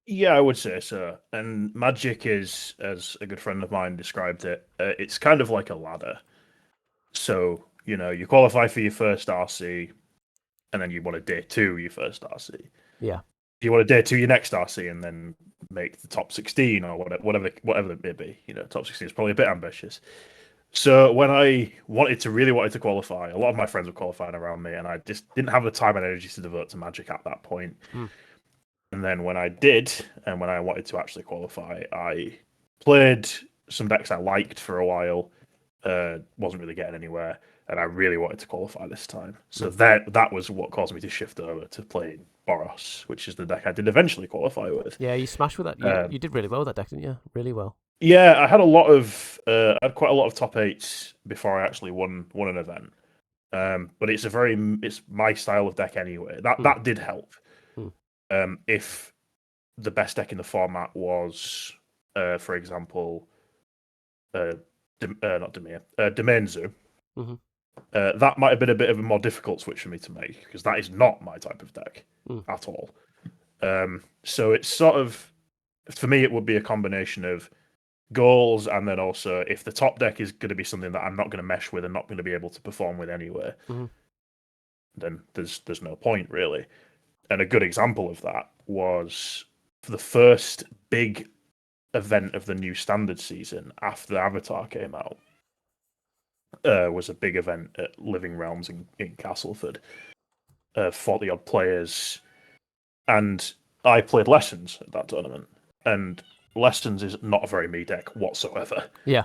Yeah, I would say so. And Magic is, as a good friend of mine described it, it's kind of like a ladder. So, you qualify for your first RC, and then you want to day 2 your first RC. Yeah. You want to day 2 your next RC, and then make the top 16 or whatever it may be. Top 16 is probably a bit ambitious. So when I really wanted to qualify, a lot of my friends were qualifying around me, and I just didn't have the time and energy to devote to Magic at that point. And then when I did, and when I wanted to actually qualify, I played some decks I liked for a while, wasn't really getting anywhere, and I really wanted to qualify this time. So that was what caused me to shift over to playing Boros, which is the deck I did eventually qualify with. Yeah, you smashed with that. You did really well with that deck, didn't you? Really well. Yeah, I had quite a lot of top 8s before I actually won an event. But it's my style of deck anyway. That did help. If the best deck in the format was, for example, Domain Zoo, that might have been a bit of a more difficult switch for me to make, because that is not my type of deck at all. So it's sort of, for me, it would be a combination of goals, and then also if the top deck is going to be something that I'm not going to mesh with and not going to be able to perform with anyway, then there's no point really. And a good example of that was for the first big event of the new standard season after the Avatar came out. Was a big event at Living Realms in Castleford. 40 odd players, and I played Lessons at that tournament, and Lessons is not a very me deck whatsoever. Yeah.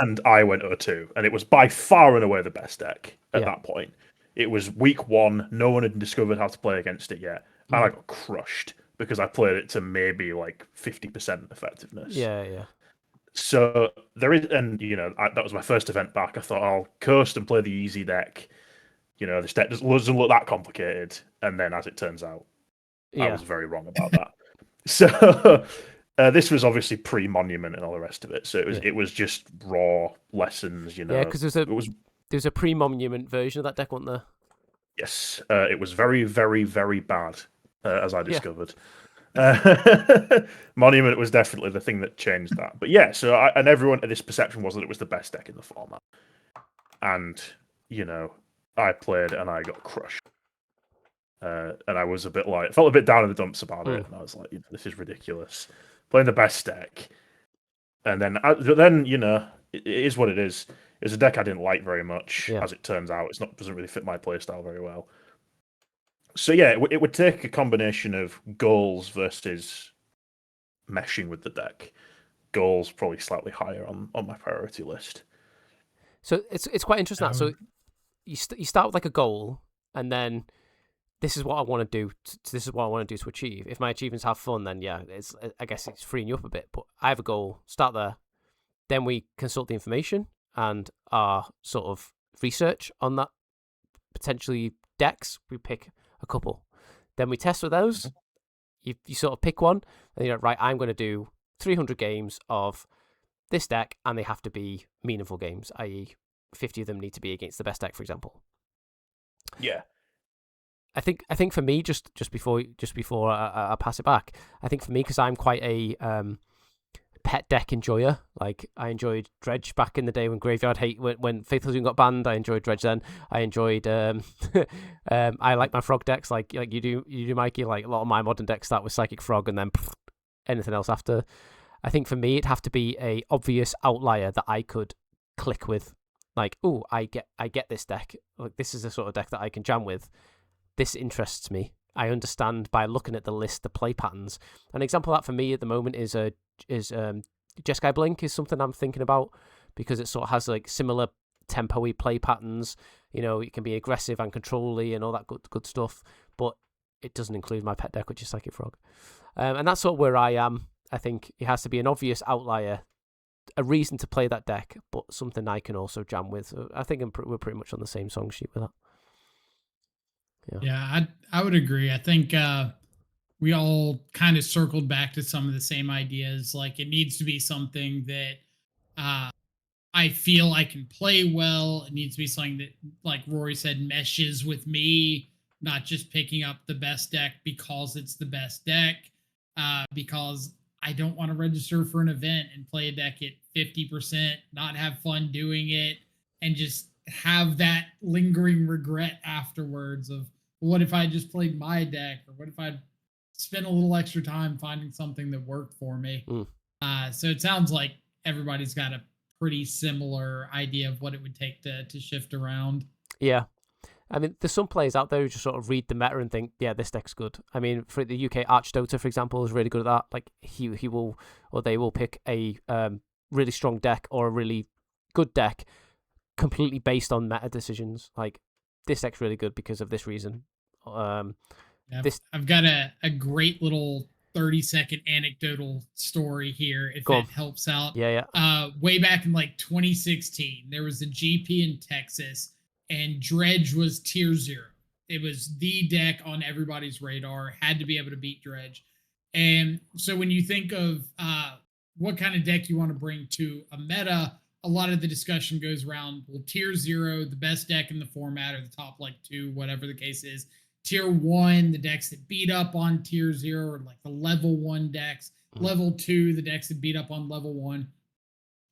And I went 0-2, and it was by far and away the best deck at that point. It was week 1, no one had discovered how to play against it yet, and I got crushed because I played it to maybe like 50% effectiveness. Yeah. So there is, and that was my first event back. I thought I'll coast and play the easy deck. This deck doesn't look that complicated. And then, as it turns out, I was very wrong about that. So this was obviously pre-Monument and all the rest of it. So it was just raw lessons. Yeah, because there's a pre-Monument version of that deck, wasn't there? Yes, it was very, very, very bad, as I discovered. Monument was definitely the thing that changed that. But yeah, so and everyone, this perception was that it was the best deck in the format. And, I played and I got crushed. And I was felt a bit down in the dumps about it. And I was like, this is ridiculous. Playing the best deck. And then, it is what it is. It's a deck I didn't like very much, as it turns out. Doesn't really fit my playstyle very well. So yeah, it would take a combination of goals versus meshing with the deck. Goals probably slightly higher on my priority list. So it's quite interesting. So you start with like a goal, and then this is what I want to do. This is what I want to do to achieve. If my achievements have fun, then I guess it's freeing you up a bit. But I have a goal. Start there. Then we consult the information and our sort of research on that potentially decks. We pick a couple. Then we test with those. You sort of pick one, and you're like, right, I'm going to do 300 games of this deck, and they have to be meaningful games, i.e. 50 of them need to be against the best deck, for example. Yeah. I think for me, just before I pass it back, I think for me, because I'm quite a pet deck enjoyer. Like, I enjoyed Dredge back in the day when Graveyard Hate when Faithful Doom got banned. I enjoyed Dredge then. I enjoyed I like my frog decks like you do Mikey. Like, a lot of my modern decks start with Psychic Frog and then anything else after. I think for me it'd have to be a obvious outlier that I could click with. Like, oh, I get this deck. Like, this is the sort of deck that I can jam with. This interests me. I understand by looking at the list, the play patterns. An example of that for me at the moment is Jeskai Blink is something I'm thinking about, because it sort of has like similar tempo-y play patterns. It can be aggressive and control-y and all that good stuff, but it doesn't include my pet deck, which is Psychic Frog. And that's sort of where I am. I think it has to be an obvious outlier, a reason to play that deck, but something I can also jam with. So I think we're pretty much on the same song sheet with that. Yeah, I would agree. I think we all kind of circled back to some of the same ideas. Like, it needs to be something that I feel I can play well. It needs to be something that, like Rory said, meshes with me, not just picking up the best deck because it's the best deck, because I don't want to register for an event and play a deck at 50%, not have fun doing it, and just have that lingering regret afterwards of, what if I just played my deck? Or what if I spent a little extra time finding something that worked for me? So it sounds like everybody's got a pretty similar idea of what it would take to shift around. Yeah. I mean, there's some players out there who just sort of read the meta and think, yeah, this deck's good. I mean, for the UK, Archdota, for example, is really good at that. Like, he will, or they will pick a really strong deck or a really good deck completely based on meta decisions. Like, this deck's really good because of this reason. I've got a great little 30-second anecdotal story here, if that helps out. Yeah. Way back in like 2016, there was a GP in Texas, and Dredge was tier 0. It was the deck on everybody's radar, had to be able to beat Dredge. And so when you think of what kind of deck you want to bring to a meta, a lot of the discussion goes around, well, tier 0, the best deck in the format, or the top like 2, whatever the case is. Tier 1, the decks that beat up on tier 0, or like the level 1 decks. Level 2, the decks that beat up on level 1.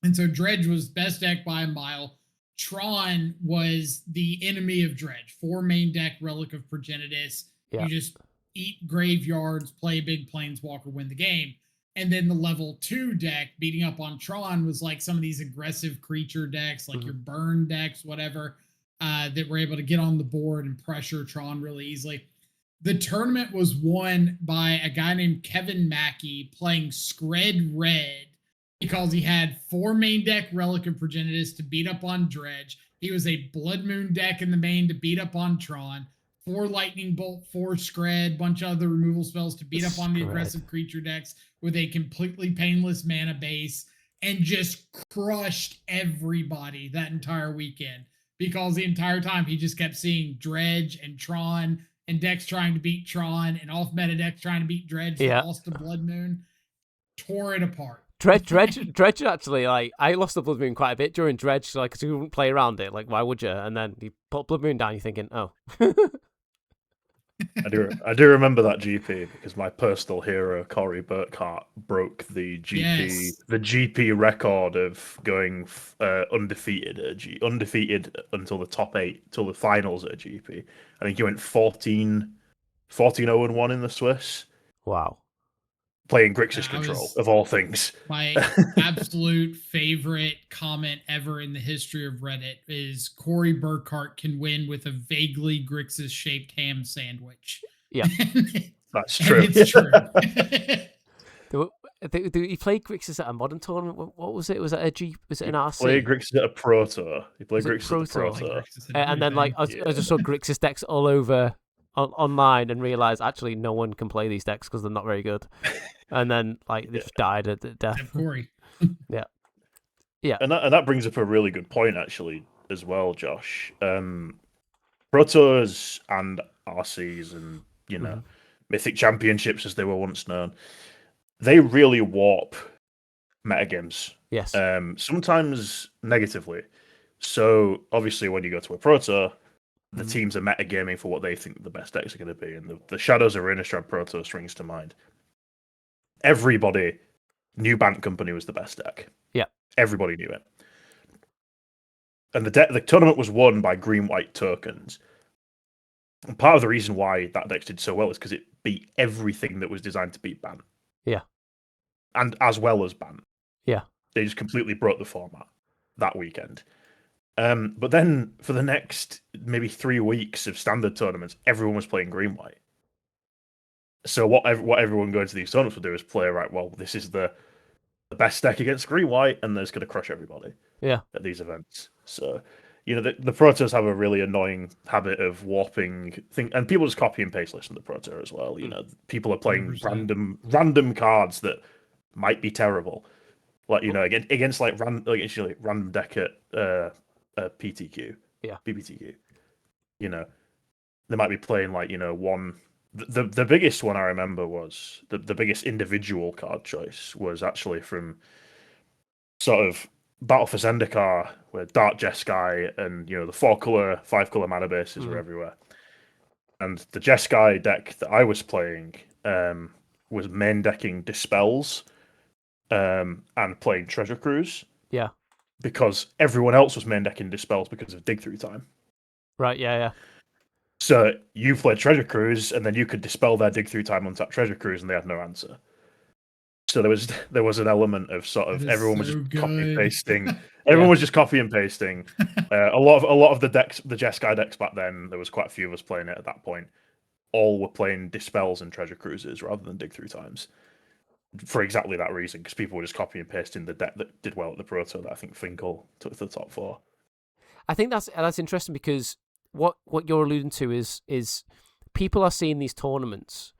And so Dredge was best deck by a mile. Tron was the enemy of Dredge. 4 main deck, Relic of Progenitus. Yeah. You just eat graveyards, play big planeswalker, win the game. And then the level 2 deck beating up on Tron was like some of these aggressive creature decks, like your burn decks, whatever, that were able to get on the board and pressure Tron really easily. The tournament was won by a guy named Kevin Mackey playing Scred Red because he had 4 main deck Relic of Progenitus to beat up on Dredge. He was a Blood Moon deck in the main to beat up on Tron. 4 Lightning Bolt, 4 Scred, bunch of other removal spells to beat up on the aggressive creature decks with a completely painless mana base. and just crushed everybody that entire weekend, because the entire time he just kept seeing Dredge and Tron and decks trying to beat Tron and off meta decks trying to beat Dredge that lost to Blood Moon. Tore it apart. Dredge actually, like, I lost the Blood Moon quite a bit during Dredge, like, because you wouldn't play around it. Like, why would you? And then you put Blood Moon down, you're thinking, oh. I do remember that GP because my personal hero Cory Burkhart broke the GP record of going undefeated until the top 8 till the finals at a GP. I think he went 14-0-1 in the Swiss. Wow. Playing Grixis control of all things. My absolute favorite comment ever in the history of Reddit is Cory Burkhart can win with a vaguely Grixis shaped ham sandwich. Yeah, that's true. It's true. He played Grixis at a modern tournament. What was it? Was it Was it an RC? He played Grixis at a Pro Tour. He played Grixis at a Pro Tour. And then, like, I just saw Grixis decks all over online and realized actually no one can play these decks because they're not very good. And then, like, they just died at death. Corey. Yeah. And that brings up a really good point actually as well, Josh. Pro Tours and RCs and Mythic Championships as they were once known, they really warp metagames. Yes. Sometimes negatively. So obviously when you go to a Pro Tour, the teams are metagaming for what they think the best decks are going to be, and the Shadows of Innistrad Pro Tour springs to mind. Everybody knew Bant Company was the best deck. Yeah. Everybody knew it. And the tournament was won by green-white tokens. And part of the reason why that deck did so well is because it beat everything that was designed to beat Bant. Yeah. And as well as Bant. Yeah. They just completely broke the format that weekend. But then for the next maybe 3 weeks of standard tournaments, everyone was playing green-white. So what everyone going to these tournaments would do is play, right, well, this is the best deck against green-white, and it's going to crush everybody at these events. So, the Pro Tours have a really annoying habit of warping things, and people just copy and paste list in the Pro Tour as well. People are playing 100%. random cards that might be terrible. Like, against like random deck at PTQ, BBTQ. They might be playing like one. The biggest one I remember was the biggest individual card choice was actually from sort of Battle for Zendikar, where Dark Jeskai and the 4-color, 5-color mana bases were everywhere. And the Jeskai deck that I was playing was main decking Dispels and playing Treasure Cruise. Yeah. Because everyone else was main decking Dispels because of Dig Through Time. Right, yeah. So you played Treasure Cruise, and then you could dispel their Dig Through Time on tap Treasure Cruise, and they had no answer. So there was an element of sort of everyone was just copy and pasting. Everyone was just copy and pasting. A lot of the decks, the Jeskai decks back then, there was quite a few of us playing it at that point. All were playing Dispels and Treasure Cruises rather than Dig Through Times. For exactly that reason, because people were just copy and pasting the deck that did well at the Pro Tour that I think Finkel took to the top 4. I think that's interesting because what you're alluding to is people are seeing these tournaments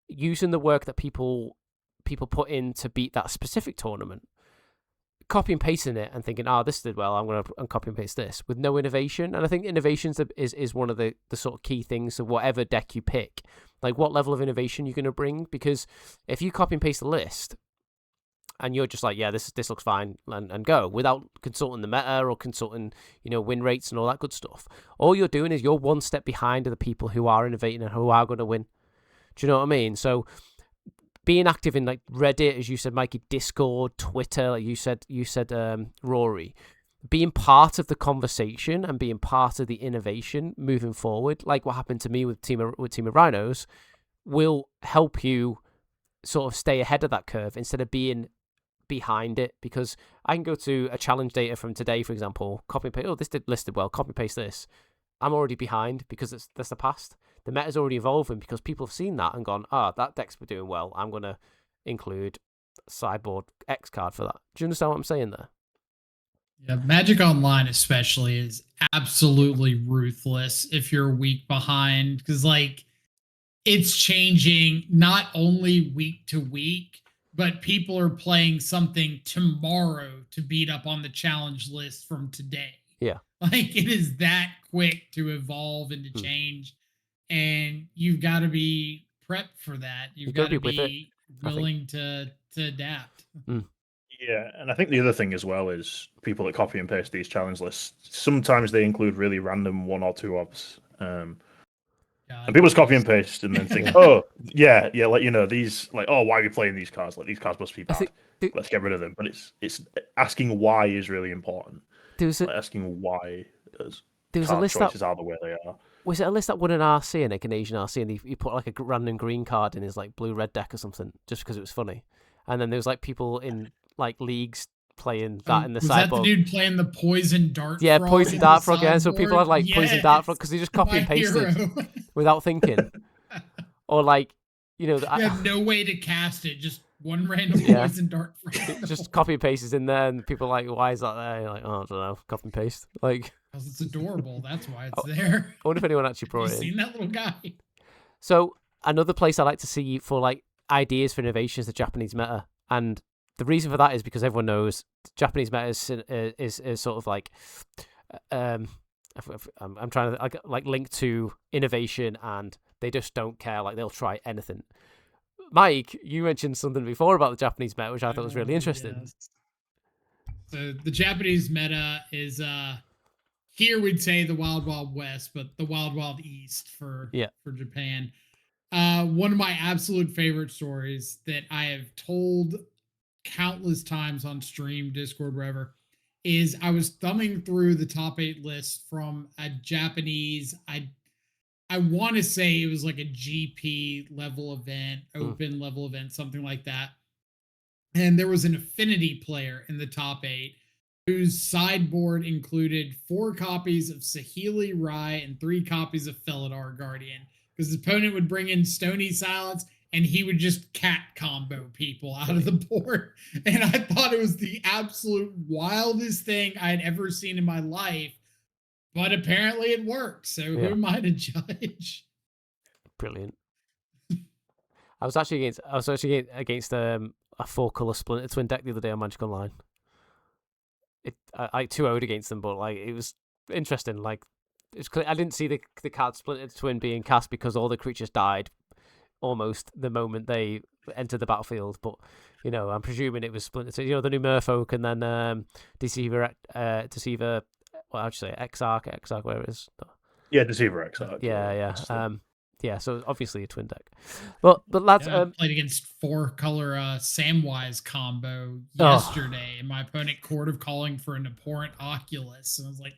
using the work that people put in to beat that specific tournament, copy and pasting it and thinking, this did well, I'm going to copy and paste this, with no innovation. And I think innovation is one of the sort of key things of whatever deck you pick. Like, what level of innovation you're going to bring? Because if you copy and paste the list and you're just like, yeah, this looks fine, and go, without consulting the meta or consulting, win rates and all that good stuff, all you're doing is you're one step behind the people who are innovating and who are going to win. Do you know what I mean? So being active in like Reddit, as you said, Mikey, Discord, Twitter, like you said, Rory, being part of the conversation and being part of the innovation moving forward, like what happened to me with Team of Rhinos, will help you sort of stay ahead of that curve instead of being behind it. Because I can go to a challenge data from today, for example, copy and paste, this did listed well, copy and paste this. I'm already behind because that's the past. The meta's already evolving because people have seen that and gone, that deck's doing well, I'm going to include sideboard X card for that. Do you understand what I'm saying there? Yeah, Magic Online especially is absolutely ruthless if you're a week behind, because like it's changing not only week to week, but people are playing something tomorrow to beat up on the challenge list from today. Yeah. Like, it is that quick to evolve and to change, and you've got to be prepped for that. You've got to be willing to adapt. Yeah, and I think the other thing as well is people that copy and paste these challenge lists, sometimes they include really random one or two obs. And people just copy and paste and then think, oh, yeah, like, these, like, oh, why are we playing these cards? Like, these cards must be bad. Let's get rid of them. But it's asking why is really important. Asking why card choices are the way they are. Was it a list that won an RC, an Asian RC, and he put like a random green card in his like blue-red deck or something, just because it was funny? And then there was like people in like leagues playing that in the sideboard. Was that the dude playing the poison dart? Yeah, poison dart frog. Yeah, so people had like poison dart frog because they just copy and pasted without thinking, or like you have no way to cast it, just one random poison dart frog. Just copy and pastes in there, and people are like, why is that there? You're like, oh, I don't know, copy and paste. Like, because it's adorable. That's why it's there. I wonder if anyone actually brought it in. Seen that little guy? So another place I like to see for like ideas for innovation is the Japanese meta, and the reason for that is because everyone knows Japanese meta is sort of like, I'm trying to like link to innovation, and they just don't care. Like they'll try anything. Mike, you mentioned something before about the Japanese meta, which I thought was really interesting. Yes. So the Japanese meta is here we'd say the Wild Wild West, but the Wild Wild East for Japan. One of my absolute favorite stories that I have told countless times on stream, Discord, wherever, is I was thumbing through the top 8 list from a Japanese, I want to say it was like a GP level event, open level event, something like that. And there was an affinity player in the top 8 whose sideboard included 4 copies of Saheeli Rai and 3 copies of Felidar Guardian. Because his opponent would bring in Stony Silence, and he would just cat combo people out of the board. And I thought it was the absolute wildest thing I had ever seen in my life. But apparently it worked. So who am I to judge? Brilliant. I was actually against a 4-color Splinter Twin deck the other day on Magic Online. I 2-0'd against them, but like it was interesting. Like I didn't see the card Splinter Twin being cast because all the creatures died almost the moment they entered the battlefield. But I'm presuming it was Splinter. The new Merfolk, and then Deceiver. What would you say? Exarch, whatever it is. Yeah, Deceiver Exarch. Yeah. So obviously a twin deck, but lads, played against 4-color Samwise combo yesterday, and my opponent Court of Calling for an abhorrent Oculus, and I was like,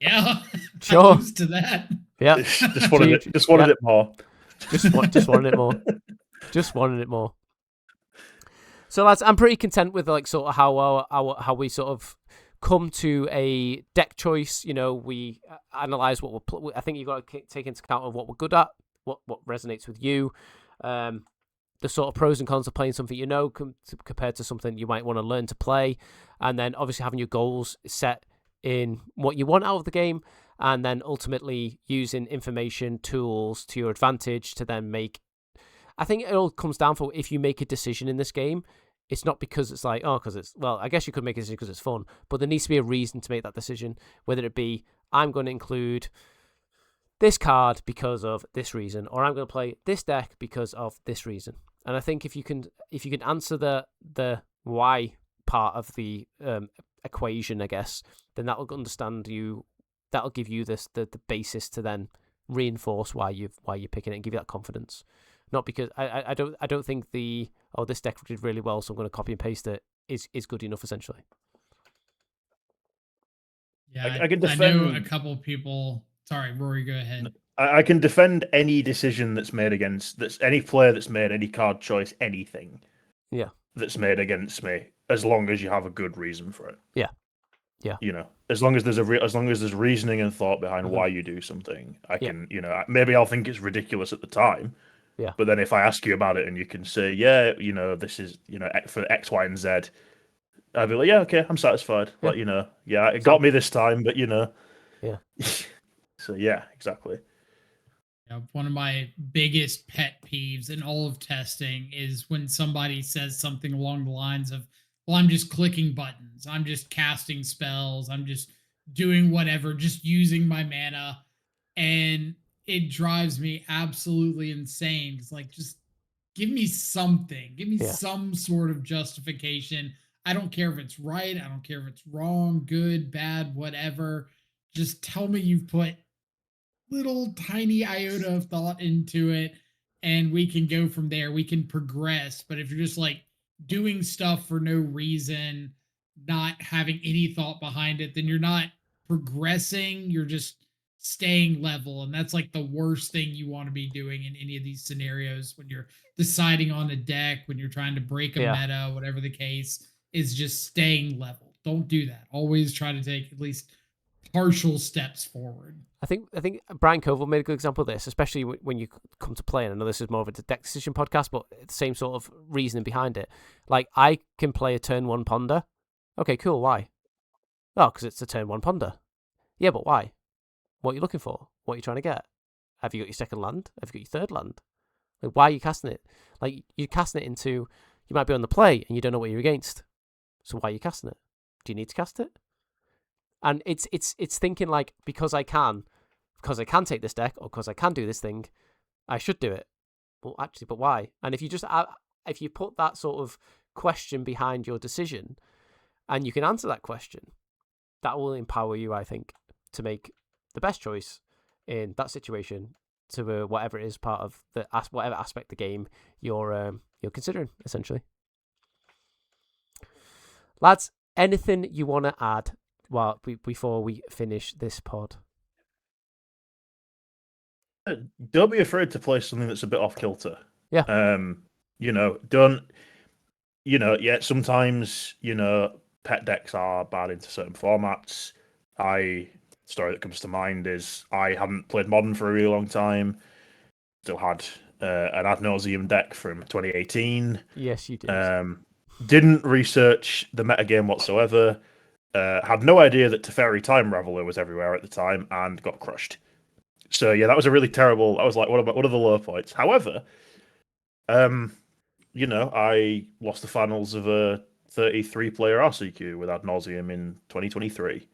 yeah, sure, I'm used to that. Yeah, just wanted it more. Just wanted it more. Just wanted it more. So lads, I'm pretty content with like sort of how we sort of come to a deck choice. We analyze what I think you've got to take into account of what we're good at, what resonates with you, the sort of pros and cons of playing something compared to something you might want to learn to play, and then obviously having your goals set in what you want out of the game, and then ultimately using information tools to your advantage to then make. I think it all comes down for if you make a decision in this game. It's not because it's like, because it's, well, I guess you could make a decision because it's fun, but there needs to be a reason to make that decision, whether it be, I'm going to include this card because of this reason, or I'm going to play this deck because of this reason. And I think if you can answer the why part of the equation, I guess, then that'll that'll give you the basis to then reinforce why you're picking it and give you that confidence. Not because I don't think this deck did really well, so I'm going to copy and paste it is good enough essentially. Yeah, I can defend. I know a couple of people. Sorry, Rory, go ahead. I can defend any decision that's made any player that's made any card choice, anything. Yeah. That's made against me, as long as you have a good reason for it. Yeah. Yeah. As long as there's reasoning and thought behind why you do something, I can, maybe I'll think it's ridiculous at the time. Yeah. But then if I ask you about it and you can say, yeah, this is, for X, Y, and Z, I'd be like, yeah, okay, I'm satisfied. Yeah. It got me this time, but Yeah. So yeah, exactly. One of my biggest pet peeves in all of testing is when somebody says something along the lines of, well, I'm just clicking buttons, I'm just casting spells, I'm just doing whatever, just using my mana. And it drives me absolutely insane. It's like, just give me something, give me Yeah. some sort of justification. I don't care if it's right, I don't care if it's wrong, good, bad, whatever. Just tell me you've put little tiny iota of thought into it, and we can go from there. We can progress. But if you're just like doing stuff for no reason, not having any thought behind it, then you're not progressing. You're just staying level. And that's like the worst thing you want to be doing in any of these scenarios when you're deciding on a deck, when you're trying to break a meta, whatever the case is, just staying level. Don't do that. Always try to take at least partial steps forward. I think Brian Koval made a good example of this, especially when you come to play. And I know this is more of a deck decision podcast, but the same sort of reasoning behind it. Like, I can play a turn 1 ponder. Okay, cool. Why? Oh, because it's a turn 1 ponder. Yeah, but why? What are you looking for? What are you trying to get? Have you got your second land? Have you got your third land? Like, why are you casting it? Like, you're casting it into, you might be on the play and you don't know what you're against. So why are you casting it? Do you need to cast it? And it's thinking like, because I can take this deck, or because I can do this thing, I should do it. Well, actually, but why? And if you put that sort of question behind your decision, and you can answer that question, that will empower you, I think, to make the best choice in that situation to whatever it is part of whatever aspect of the game you're considering, essentially. Lads, anything you want to add before we finish this pod? Don't be afraid to play something that's a bit off kilter. Yeah. Don't. Sometimes pet decks are bad into certain formats. Story that comes to mind is I hadn't played Modern for a really long time. Still had an ad nauseum deck from 2018. Yes, you did. Didn't research the metagame whatsoever. Had no idea that Teferi Time Raveler was everywhere at the time and got crushed. So yeah, that was a really terrible. I was like, what are the low points? However, I lost the finals of a 33-player RCQ with ad nauseum in 2023.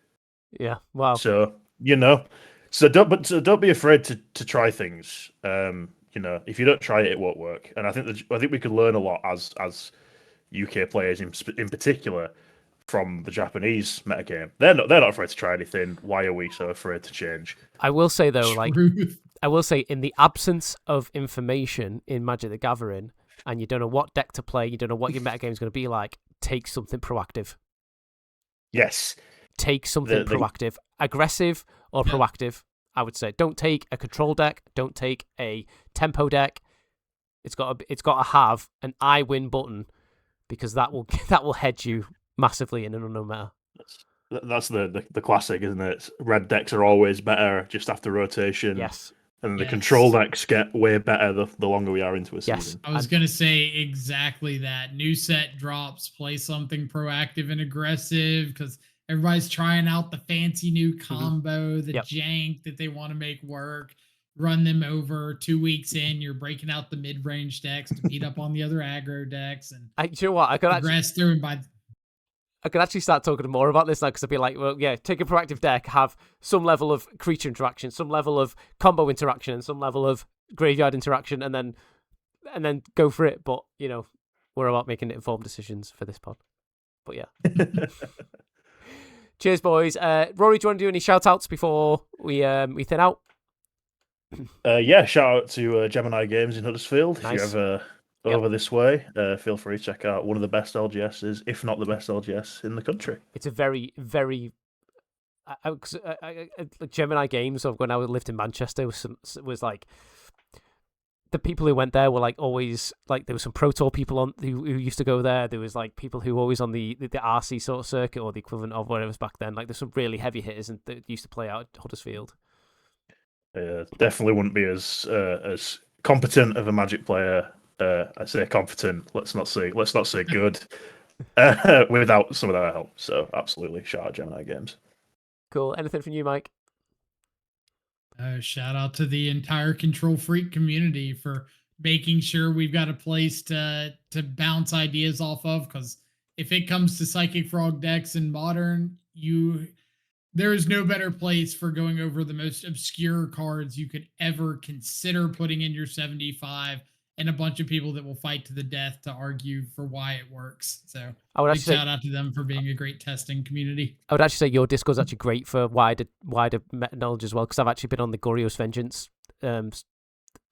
Yeah, wow. So don't be afraid to try things. If you don't try it, it won't work. And I think we could learn a lot as UK players in particular from the Japanese metagame. They're not afraid to try anything. Why are we so afraid to change? I will say though, in the absence of information in Magic the Gathering, and you don't know what deck to play, you don't know what your metagame is going to be like, take something proactive. Yes. Take something proactive. Aggressive or proactive, I would say. Don't take a control deck. Don't take a tempo deck. It's got to have an I win button, because that will hedge you massively in an unknown meta. That's the classic, isn't it? Red decks are always better just after rotation. Yes. And the control decks get way better the longer we are into a season. Yes. I was going to say exactly that. New set drops, play something proactive and aggressive, because everybody's trying out the fancy new combo, the jank that they want to make work. Run them over. 2 weeks in, you're breaking out the mid-range decks to beat up on the other aggro decks. And you know what? I could actually start talking more about this now, because I'd be like, well, yeah, take a proactive deck, have some level of creature interaction, some level of combo interaction, and some level of graveyard interaction, and then go for it. But we're about making informed decisions for this pod. But yeah. Cheers, boys. Rory, do you want to do any shout outs before we thin out? Shout out to Gemini Games in Huddersfield. Nice. If you're ever over this way, feel free to check out one of the best LGSs, if not the best LGS in the country. It's a very, very Gemini Games. When I lived in Manchester, was like, the people who went there were like always like, there was some Pro Tour people on who used to go there. There was like people who were always on the RC sort of circuit, or the equivalent of whatever it was back then. Like, there's some really heavy hitters that used to play out at Huddersfield. Definitely wouldn't be as competent of a Magic player. I say competent. Let's not say good. Without some of that help. So absolutely, shout out Gemini Games. Cool. Anything from you, Mike? Shout out to the entire CntrlFreak community for making sure we've got a place to bounce ideas off of. Because if it comes to Psychic Frog decks in Modern, there is no better place for going over the most obscure cards you could ever consider putting in your 75, and a bunch of people that will fight to the death to argue for why it works. So I would actually shout out to them for being a great testing community. I would actually say your Discord's actually great for wider meta knowledge as well, because I've actually been on the Gorios Vengeance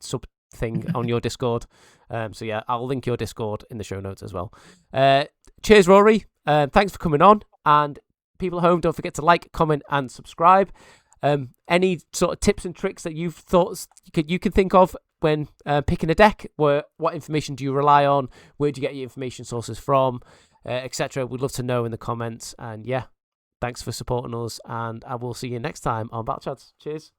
sub thing on your Discord. So yeah, I'll link your Discord in the show notes as well. Cheers, Rory. Thanks for coming on. And people at home, don't forget to like, comment, and subscribe. Any sort of tips and tricks that you've thought you can think of when picking a deck? What information do you rely on? Where do you get your information sources from? Etc. We'd love to know in the comments. And yeah, thanks for supporting us, and I will see you next time on Battlechads. Cheers.